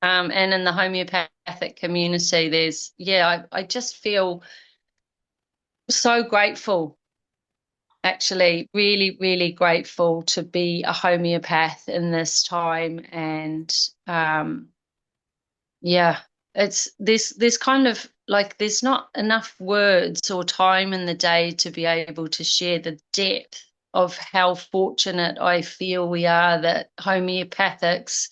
S4: And in the homeopathic community, I just feel so grateful, actually, really, really grateful to be a homeopath in this time. And yeah, it's this kind of like there's not enough words or time in the day to be able to share the depth of how fortunate I feel we are that homeopathics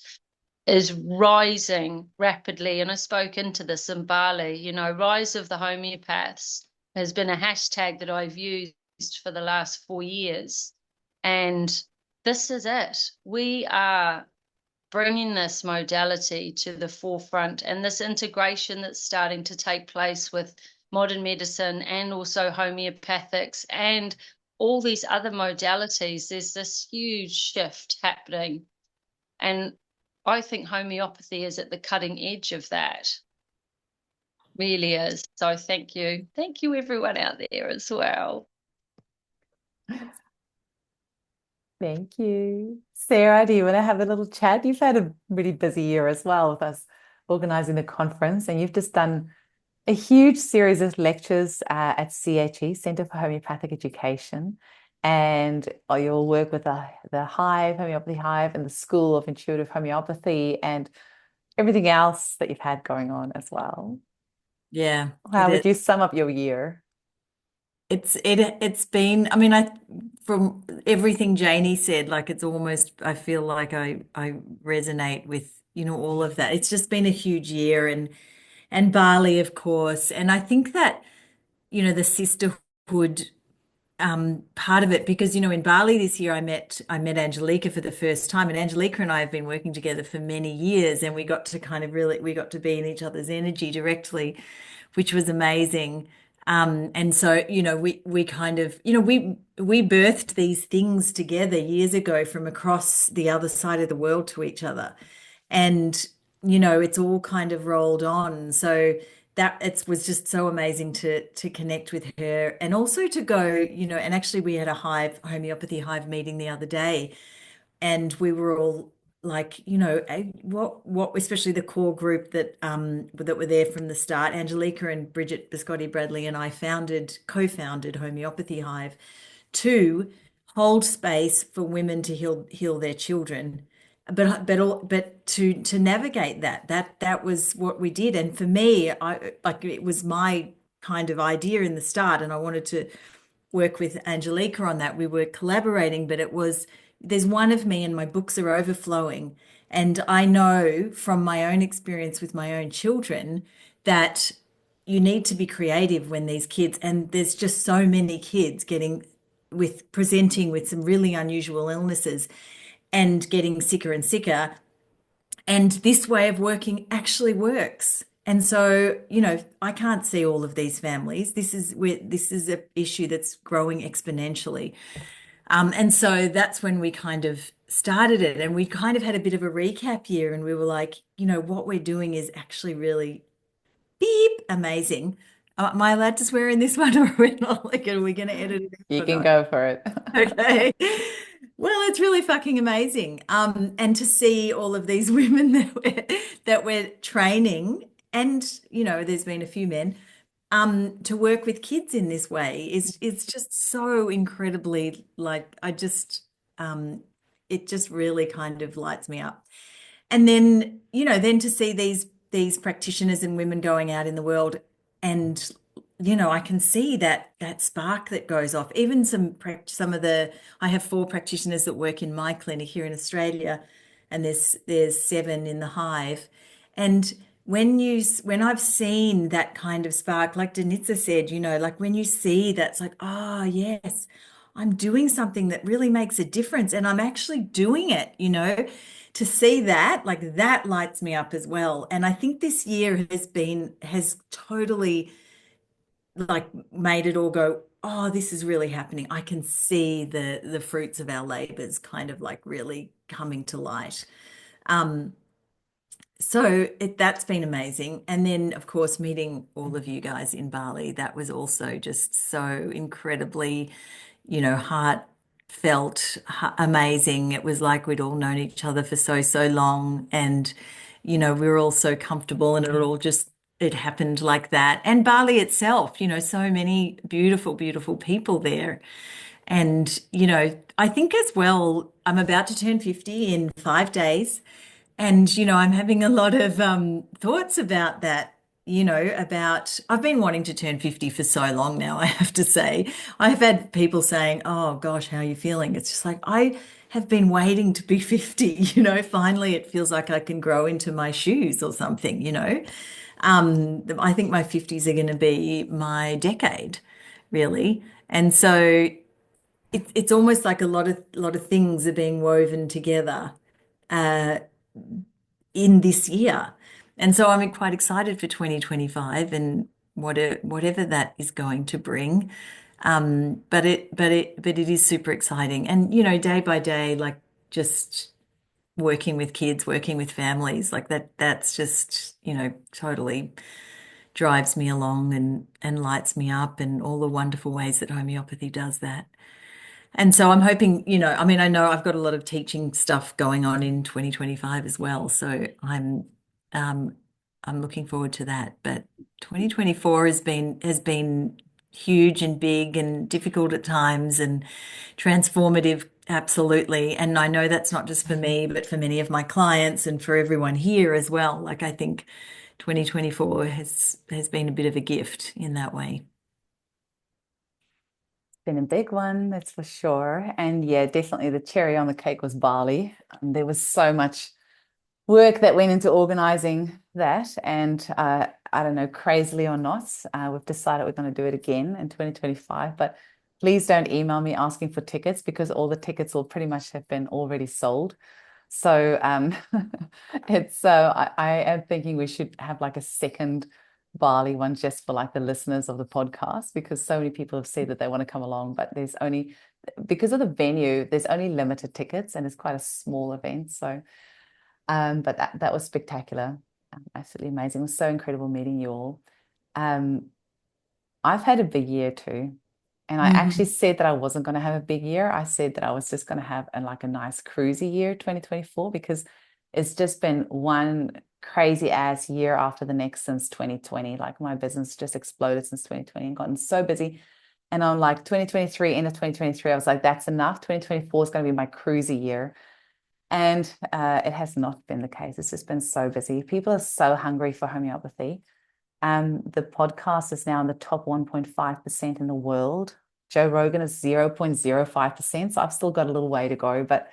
S4: is rising rapidly. And I spoke into this in Bali, rise of the homeopaths has been a hashtag that I've used for the last 4 years. And this is it. We are bringing this modality to the forefront, and this integration that's starting to take place with modern medicine and also homeopathics and all these other modalities. There's this huge shift happening. And I think homeopathy is at the cutting edge of that. Really is. So thank you. Thank you everyone out there as well.
S2: Thank you. Sarah, do you want to have a little chat? You've had a really busy year as well with us organizing the conference, and you've just done a huge series of lectures at CHE, Centre for Homeopathic Education, and you'll work with the Hive, Homeopathy Hive, and the School of Intuitive Homeopathy, and everything else that you've had going on as well.
S1: Yeah.
S2: How would you sum up your year?
S1: It's been, I mean, from everything Janie said, like it's almost, I feel like I resonate with, all of that. It's just been a huge year, and Bali, of course. And I think that, the sisterhood part of it, because in Bali this year I met Angelica for the first time, and Angelica and I have been working together for many years, and we got to be in each other's energy directly, which was amazing. And so we kind of we birthed these things together years ago from across the other side of the world to each other, and it's all kind of rolled on. So that it was just so amazing to connect with her, and also to go, and actually we had a homeopathy hive meeting the other day, and we were all like, what especially the core group that were there from the start. Angelica and Bridget Biscotti Bradley and I co-founded Homeopathy Hive to hold space for women to heal their children, but to navigate that was what we did. And for me, it was my kind of idea in the start, and I wanted to work with Angelica on that. We were collaborating, but there's one of me and my books are overflowing. And I know from my own experience with my own children that you need to be creative when these kids, and there's just so many kids presenting with some really unusual illnesses and getting sicker and sicker. And this way of working actually works. And so, I can't see all of these families. This is an issue that's growing exponentially. And so that's when we kind of started it, and we kind of had a bit of a recap year, and we were like, what we're doing is actually really amazing. Am I allowed to swear in this one, or are we not? Like, are we going to edit it
S2: You
S1: or
S2: can
S1: not?
S2: go for it.
S1: Okay. Well, it's really fucking amazing. And to see all of these women that we're training, and there's been a few men, to work with kids in this way is just so incredibly, like, it just really kind of lights me up. And then to see these practitioners and women going out in the world and I can see that spark that goes off. Even some of the I have 4 practitioners that work in my clinic here in Australia, and there's 7 in the hive. And when I've seen that kind of spark, like Denitsa said, like when you see that's like, oh yes, I'm doing something that really makes a difference, and I'm actually doing it, to see that, like that lights me up as well. And I think this year has totally like made it all go, oh, this is really happening. I can see the fruits of our labors kind of like really coming to light. Um, so that's been amazing. And then, of course, meeting all of you guys in Bali, that was also just so incredibly, heartfelt, amazing. It was like we'd all known each other for so, so long. And, we were all so comfortable, and it happened like that. And Bali itself, so many beautiful, beautiful people there. And, I think as well, I'm about to turn 50 in 5 days. And, I'm having a lot of thoughts about that, I've been wanting to turn 50 for so long now, I have to say. I've had people saying, oh gosh, how are you feeling? It's just like, I have been waiting to be 50, finally it feels like I can grow into my shoes or something, I think my 50s are going to be my decade, really. And so it's almost like a lot of things are being woven together uh, in this year. And so I'm quite excited for 2025 and whatever that is going to bring. But it is super exciting. And, day by day, like just working with kids, working with families, like that's just, totally drives me along and lights me up, and all the wonderful ways that homeopathy does that. And so I'm hoping, I mean, I know I've got a lot of teaching stuff going on in 2025 as well. So um, I'm looking forward to that. But 2024 has been huge and big and difficult at times and transformative, absolutely. And I know that's not just for me, but for many of my clients and for everyone here as well. Like I think 2024 has been a bit of a gift in that way.
S2: Been a big one, that's for sure. And yeah, definitely the cherry on the cake was Bali. There was so much work that went into organizing that. And I don't know, crazily or not, we've decided we're going to do it again in 2025. But please don't email me asking for tickets, because all the tickets will pretty much have been already sold. So I am thinking we should have like a second Bali one just for like the listeners of the podcast, because so many people have said that they want to come along, but because of the venue, there's only limited tickets and it's quite a small event. So but that was spectacular. Absolutely amazing. It was so incredible meeting you all. I've had a big year too. And I actually said that I wasn't going to have a big year. I said that I was just going to have a nice cruisy year, 2024, because it's just been one crazy ass year after the next since 2020. Like my business just exploded since 2020 and gotten so busy. And I'm like 2023, end of 2023, I was like, that's enough. 2024 is going to be my cruisy year. And it has not been the case. It's just been so busy. People are so hungry for homeopathy. The podcast is now in the top 1.5% in the world. Joe Rogan is 0.05%. So I've still got a little way to go. But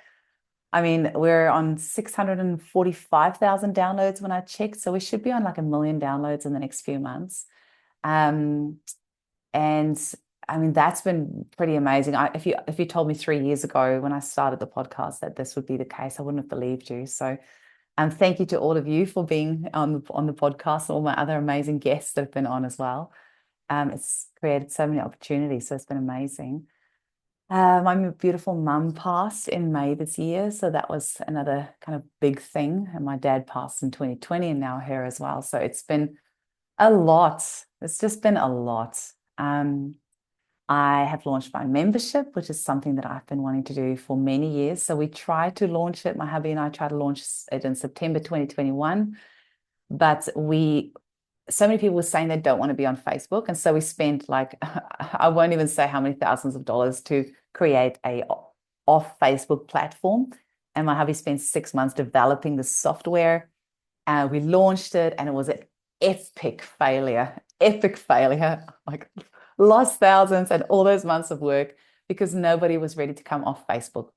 S2: I mean, we're on 645,000 downloads when I checked. So we should be on like 1 million downloads in the next few months. And I mean, that's been pretty amazing. If you told me 3 years ago when I started the podcast that this would be the case, I wouldn't have believed you. So thank you to all of you for being on the podcast, all my other amazing guests that have been on as well. It's created so many opportunities, so it's been amazing. My beautiful mum passed in May this year, so that was another kind of big thing. And my dad passed in 2020, and now her as well. So it's been a lot. It's just been a lot. I have launched my membership, which is something that I've been wanting to do for many years. So we tried to launch it. My hubby and I tried to launch it in September 2021, but so many people were saying they don't want to be on Facebook. And so we spent like, I won't even say how many thousands of dollars to create a off Facebook platform. And my hubby spent 6 months developing the software. We launched it and it was an epic failure. epic failure, like lost thousands and all those months of work because nobody was ready to come off Facebook.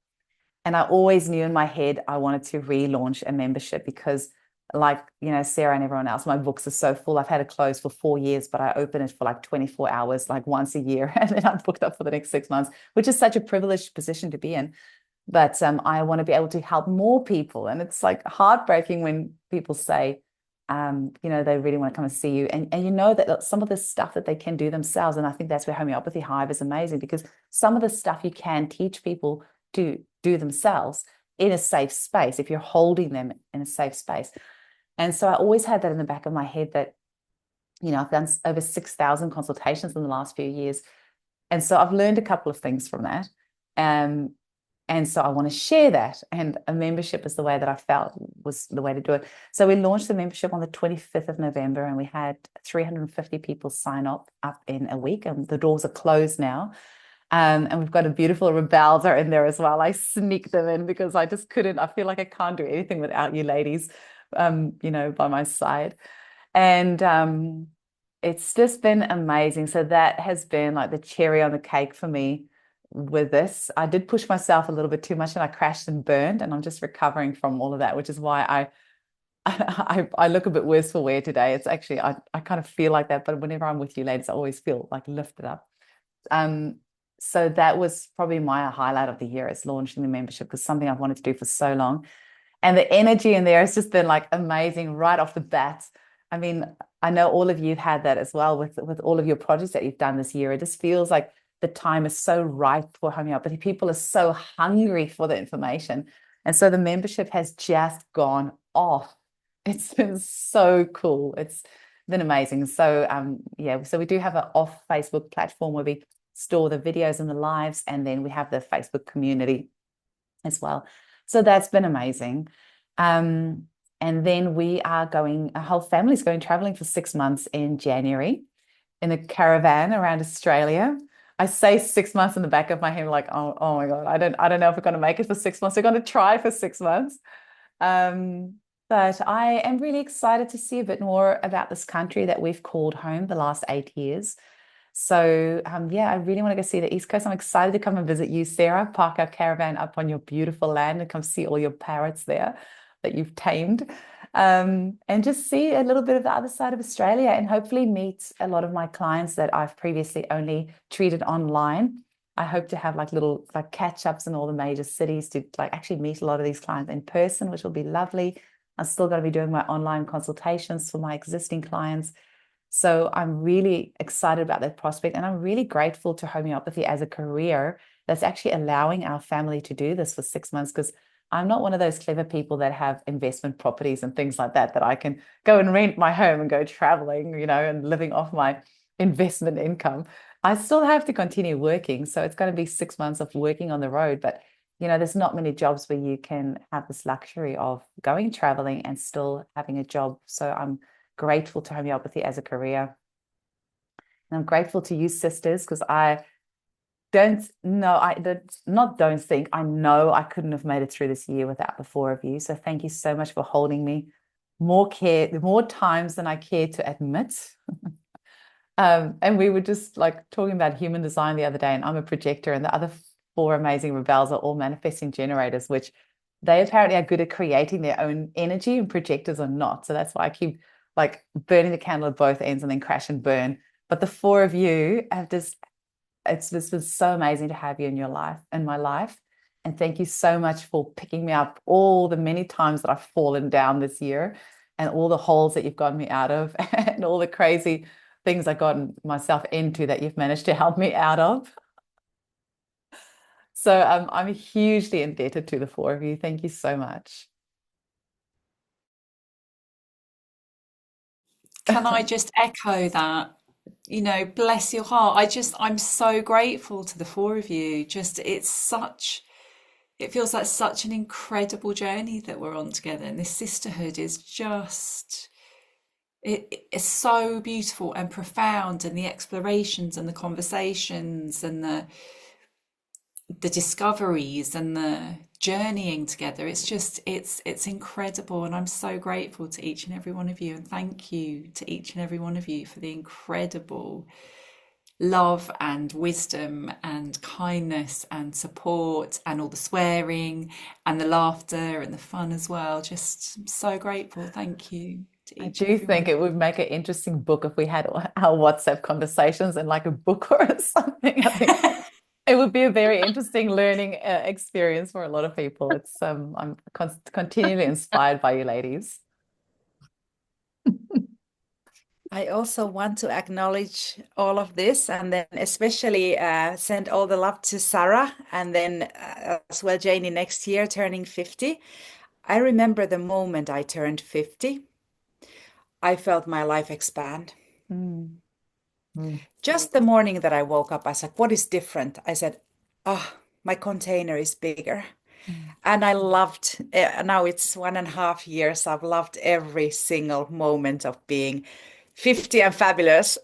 S2: And I always knew in my head I wanted to relaunch a membership because, like, Sarah and everyone else, my books are so full. I've had it closed for 4 years, but I open it for like 24 hours, like once a year. And then I'm booked up for the next 6 months, which is such a privileged position to be in. But I want to be able to help more people. And it's like heartbreaking when people say, they really want to come and see you. And that some of the stuff that they can do themselves. And I think that's where Homeopathy Hive is amazing, because some of the stuff you can teach people to do themselves in a safe space, if you're holding them in a safe space. And so I always had that in the back of my head that, I've done over 6,000 consultations in the last few years. And so I've learned a couple of things from that. And so I want to share that. And a membership is the way that I felt was the way to do it. So we launched the membership on the 25th of November, and we had 350 people sign up in a week. And the doors are closed now. And we've got a beautiful Rebelza in there as well. I sneaked them in because I just couldn't. I feel like I can't do anything without you ladies, by my side. And it's just been amazing. So that has been like the cherry on the cake for me with this. I did push myself a little bit too much and I crashed and burned, and I'm just recovering from all of that, which is why I look a bit worse for wear today. It's actually, I kind of feel like that, but whenever I'm with you ladies, I always feel like lifted up. So that was probably my highlight of the year, is launching the membership, because something I've wanted to do for so long. And the energy in there has just been like amazing right off the bat. I mean, I know all of you have had that as well with all of your projects that you've done this year. It just feels like the time is so ripe for homeopathy. People are so hungry for the information. And so the membership has just gone off. It's been so cool. It's been amazing. So so we do have an off Facebook platform where we store the videos and the lives, and then we have the Facebook community as well. So that's been amazing. And then our whole family's going traveling for 6 months in January in a caravan around Australia. I say 6 months in the back of my head, like, oh my God, I don't know if we're going to make it for 6 months. We're going to try for 6 months. But I am really excited to see a bit more about this country that we've called home the last 8 years. So I really want to go see the East Coast. I'm excited to come and visit you, Sarah, park our caravan up on your beautiful land and come see all your parrots there that you've tamed, and just see a little bit of the other side of Australia, and hopefully meet a lot of my clients that I've previously only treated online. I hope to have little catch-ups in all the major cities to actually meet a lot of these clients in person, which will be lovely. I'm still going to be doing my online consultations for my existing clients. So I'm really excited about that prospect, and I'm really grateful to homeopathy as a career that's actually allowing our family to do this for 6 months, because I'm not one of those clever people that have investment properties and things like that I can go and rent my home and go traveling, and living off my investment income. I still have to continue working. So it's going to be 6 months of working on the road. But, there's not many jobs where you can have this luxury of going traveling and still having a job. So I'm grateful to homeopathy as a career. And I'm grateful to you sisters, because I know I couldn't have made it through this year without the four of you. So thank you so much for holding me more times than I care to admit. And we were just talking about human design the other day, and I'm a projector, and the other 4 amazing rebels are all manifesting generators, which they apparently are good at creating their own energy, and projectors are not. So that's why I keep burning the candle at both ends and then crash and burn. But the 4 of you have it's been so amazing to have you in my life. And thank you so much for picking me up all the many times that I've fallen down this year, and all the holes that you've gotten me out of, and all the crazy things I've gotten myself into that you've managed to help me out of. So I'm hugely indebted to the 4 of you. Thank you so much.
S5: Can I just echo that? Bless your heart. I'm so grateful to the 4 of you. It feels like such an incredible journey that we're on together. And this sisterhood is it's so beautiful and profound, and the explorations and the conversations and the discoveries and the journeying together. It's just it's incredible, and I'm so grateful to each and every one of you, and thank you to each and every one of you for the incredible love and wisdom and kindness and support and all the swearing and the laughter and the fun as well. Just so grateful. Thank you to
S2: I
S5: each and
S2: do
S5: every one
S2: think
S5: of
S2: it would make an interesting book if we had our WhatsApp conversations in like a book or something. I think
S5: you.
S2: it would be a very interesting learning experience for a lot of people. It's I'm continually inspired by you ladies.
S3: I also want to acknowledge all of this and then especially send all the love to Sarah and then as well Janie next year turning 50. I remember the moment I turned 50. I felt my life expand.
S2: Mm. Mm.
S3: Just the morning that I woke up, I said, what is different? I said, ah, my container is bigger.
S2: Mm.
S3: And I loved, now it's 1.5 years. I've loved every single moment of being 50 and fabulous.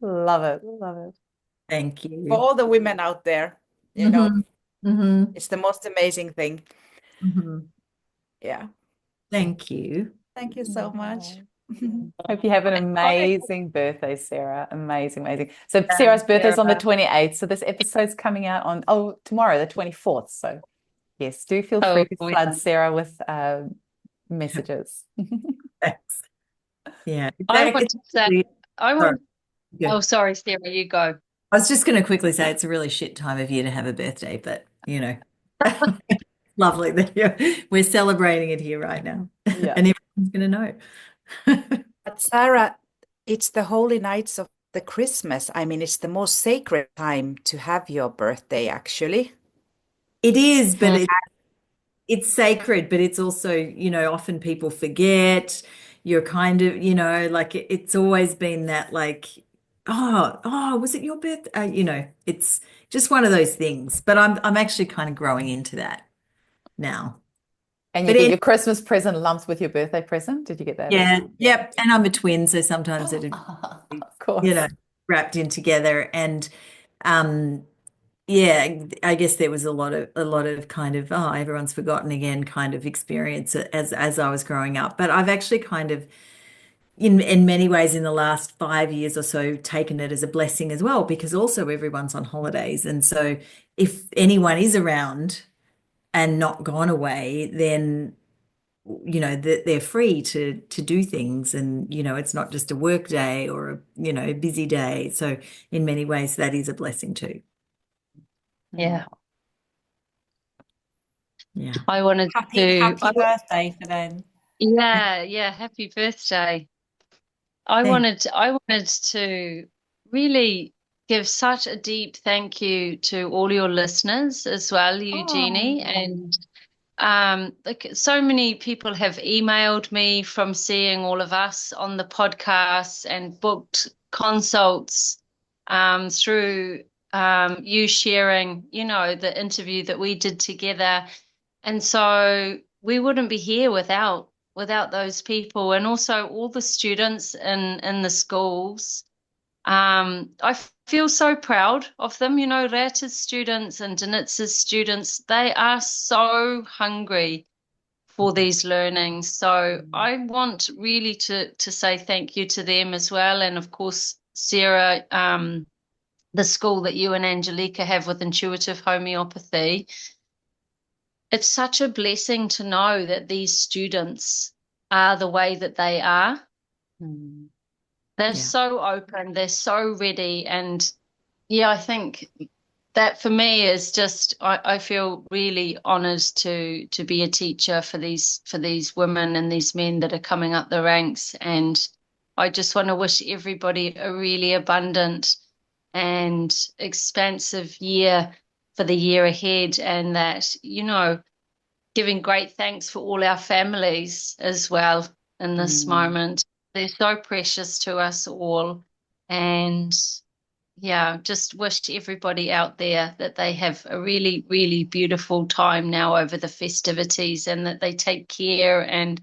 S2: Love it. Love it.
S1: Thank
S3: For
S1: you.
S3: all the women out there,
S1: Mm-hmm. Mm-hmm.
S3: it's the most amazing thing.
S1: Mm-hmm.
S3: Yeah.
S1: Thank you.
S3: Thank you so much.
S2: Oh. Hope you have an
S3: Bye.
S2: amazing birthday, Sarah. Amazing, amazing. So Sarah's birthday's on the
S1: Sarah.
S2: 28th. So this episode's coming out on tomorrow, the 24th. So yes, do feel free
S4: Oh,
S2: to
S4: yeah.
S2: flood Sarah with messages.
S1: Thanks. Yeah.
S4: I want to say, I
S1: Sorry.
S4: want, oh, sorry, Sarah, you go.
S1: I was just going to quickly say it's a really shit time of year to have a birthday, but lovely that we're celebrating it here right now,
S2: Yeah.
S1: and everyone's going to know.
S3: But Sarah, it's the holy nights of the Christmas. I mean, it's the most sacred time to have your birthday, actually.
S1: It is, but
S4: Mm.
S1: it's sacred, but it's also, often people forget. You're kind of, like it's always been that like, oh, was it your birthday? It's just one of those things. But I'm actually kind of growing into that now.
S2: And you
S1: But
S2: get your Christmas present lumped with your birthday present. Did you get that as
S1: yeah,
S2: well?
S1: yep. And I'm a twin, so sometimes it,
S2: Of
S1: you know,
S2: course.
S1: wrapped in together. And um, yeah, I guess there was a lot of kind of everyone's forgotten again kind of experience as I was growing up. But I've actually kind of in many ways in the last 5 years or so taken it as a blessing as well, because also everyone's on holidays. And so if anyone is around and not gone away, then that they're free to do things, and it's not just a work day or a busy day. So in many ways that is a blessing too.
S4: Yeah,
S1: Yeah.
S4: I wanted
S5: Happy
S4: to,
S5: happy birthday for then.
S4: yeah, happy birthday.
S1: Thanks.
S4: I wanted to really give such a deep thank you to all your listeners as well, Eugenie,
S2: Oh.
S4: and like so many people have emailed me from seeing all of us on the podcast and booked consults through you sharing, the interview that we did together. And so we wouldn't be here without those people, and also all the students in the schools. I feel so proud of them. Rata's students and Denitz's students, they are so hungry for these learnings. So I want really to say thank you to them as well. And of course, Sarah, the school that you and Angelica have with intuitive homeopathy. It's such a blessing to know that these students are the way that they are.
S2: Mm.
S4: They're
S1: Yeah.
S4: so open, they're so ready. And yeah, I think that for me is just I feel really honored to be a teacher for these women and these men that are coming up the ranks. And I just want to wish everybody a really abundant and expansive year for the year ahead, and that, giving great thanks for all our families as well in this
S2: Mm.
S4: moment. They're so precious to us all. And yeah, just wish everybody out there that they have a really, really beautiful time now over the festivities, and that they take care and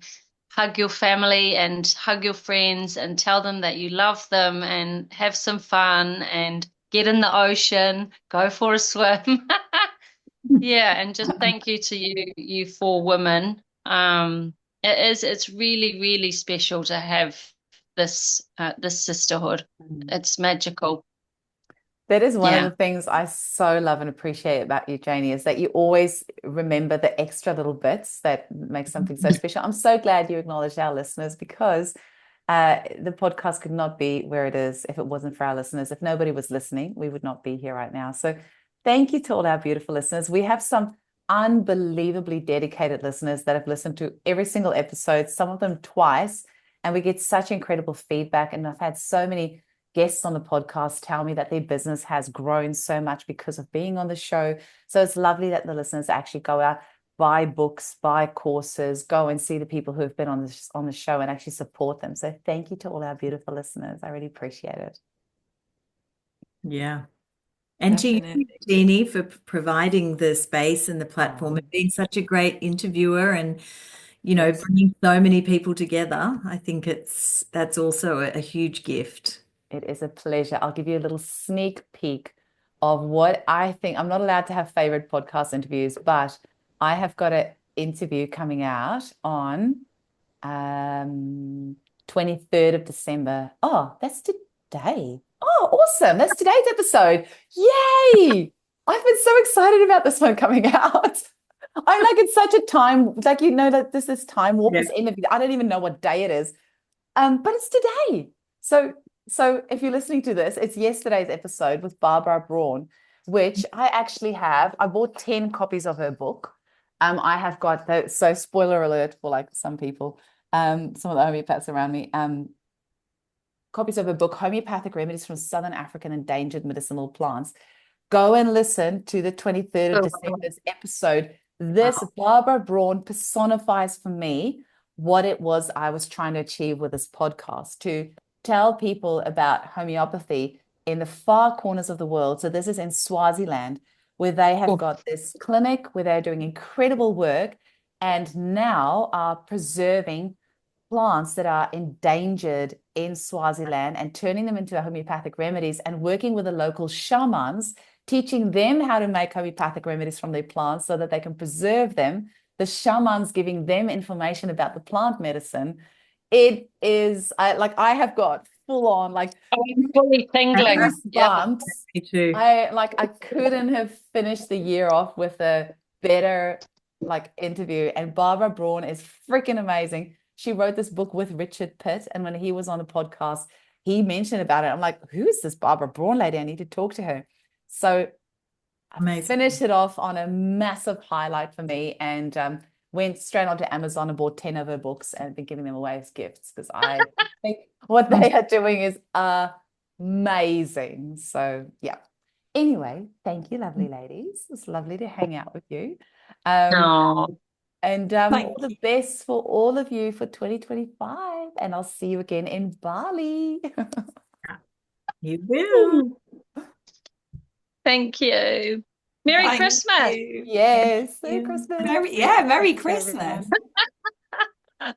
S4: hug your family and hug your friends and tell them that you love them and have some fun and get in the ocean, go for a swim. Yeah, and just thank you to you four women. It's really, really special to have this sisterhood.
S2: Mm.
S4: It's magical.
S2: That is one of the
S4: Yeah.
S2: things I so love and appreciate about you, Janie, is that you always remember the extra little bits that make something so special. I'm so glad you acknowledged our listeners, because the podcast could not be where it is if it wasn't for our listeners. If nobody was listening, we would not be here right now. So thank you to all our beautiful listeners. We have some unbelievably dedicated listeners that have listened to every single episode, some of them twice, and we get such incredible feedback. And I've had so many guests on the podcast tell me that their business has grown so much because of being on the show. So it's lovely that the listeners actually go out, buy books, buy courses, go and see the people who have been on the show and actually support them. So thank you to all our beautiful listeners. I really appreciate it.
S1: Yeah. And to you,
S5: Definitely.
S1: Jeannie, for providing the space and the platform
S2: Oh,
S1: and being such a great interviewer and,
S2: yes.
S1: bringing so many people together. I think that's also a huge gift.
S2: It is a pleasure. I'll give you a little sneak peek of what I think. I'm not allowed to have favorite podcast interviews, but I have got an interview coming out on 23rd of December. Oh, that's today. Oh, awesome. That's today's episode. Yay! I've been so excited about this one coming out. I'm like, it's such a time, like, that this time warp,
S1: Yeah.
S2: this interview. I don't even know what day it is. But it's today. So if you're listening to this, it's yesterday's episode with Barbara Braun, which I actually have. I bought 10 copies of her book. I have got the, so spoiler alert for like some people, some of the homeopaths around me, copies of her book, Homeopathic Remedies from Southern African Endangered Medicinal Plants. Go and listen to the 23rd of December's episode. This
S1: Wow.
S2: Barbara Braun personifies for me what it was I was trying to achieve with this podcast, to tell people about homeopathy in the far corners of the world. So this is in Swaziland, where they have got this clinic where they're doing incredible work and now are preserving plants that are endangered in Swaziland and turning them into homeopathic remedies, and working with the local shamans, teaching them how to make homeopathic remedies from their plants so that they can preserve them. The shamans giving them information about the plant medicine. It is, I have got full on like
S4: I'm fully tingling. Yeah.
S2: goosebumps.
S1: Me too.
S2: I couldn't have finished the year off with a better like interview. And Barbara Braun is freaking amazing. She wrote this book with Richard Pitt, and when he was on the podcast, he mentioned about it. I'm like, who is this Barbara Braun lady? I need to talk to her. So I
S1: Amazing.
S2: finished it off on a massive highlight for me, and went straight onto Amazon and bought 10 of her books and been giving them away as gifts, because I think what they are doing is amazing. So yeah. Anyway, thank you, lovely ladies. It's lovely to hang out with you.
S4: Oh,
S2: And
S5: Thank
S2: all the best for all of you for 2025. And I'll see you again in Bali.
S1: You will.
S4: thank you. Merry
S5: thank
S4: Christmas.
S5: you.
S2: Yes.
S1: Thank
S2: Merry
S1: you.
S2: Christmas.
S5: Merry
S2: Thanks,
S5: Christmas.
S2: everyone.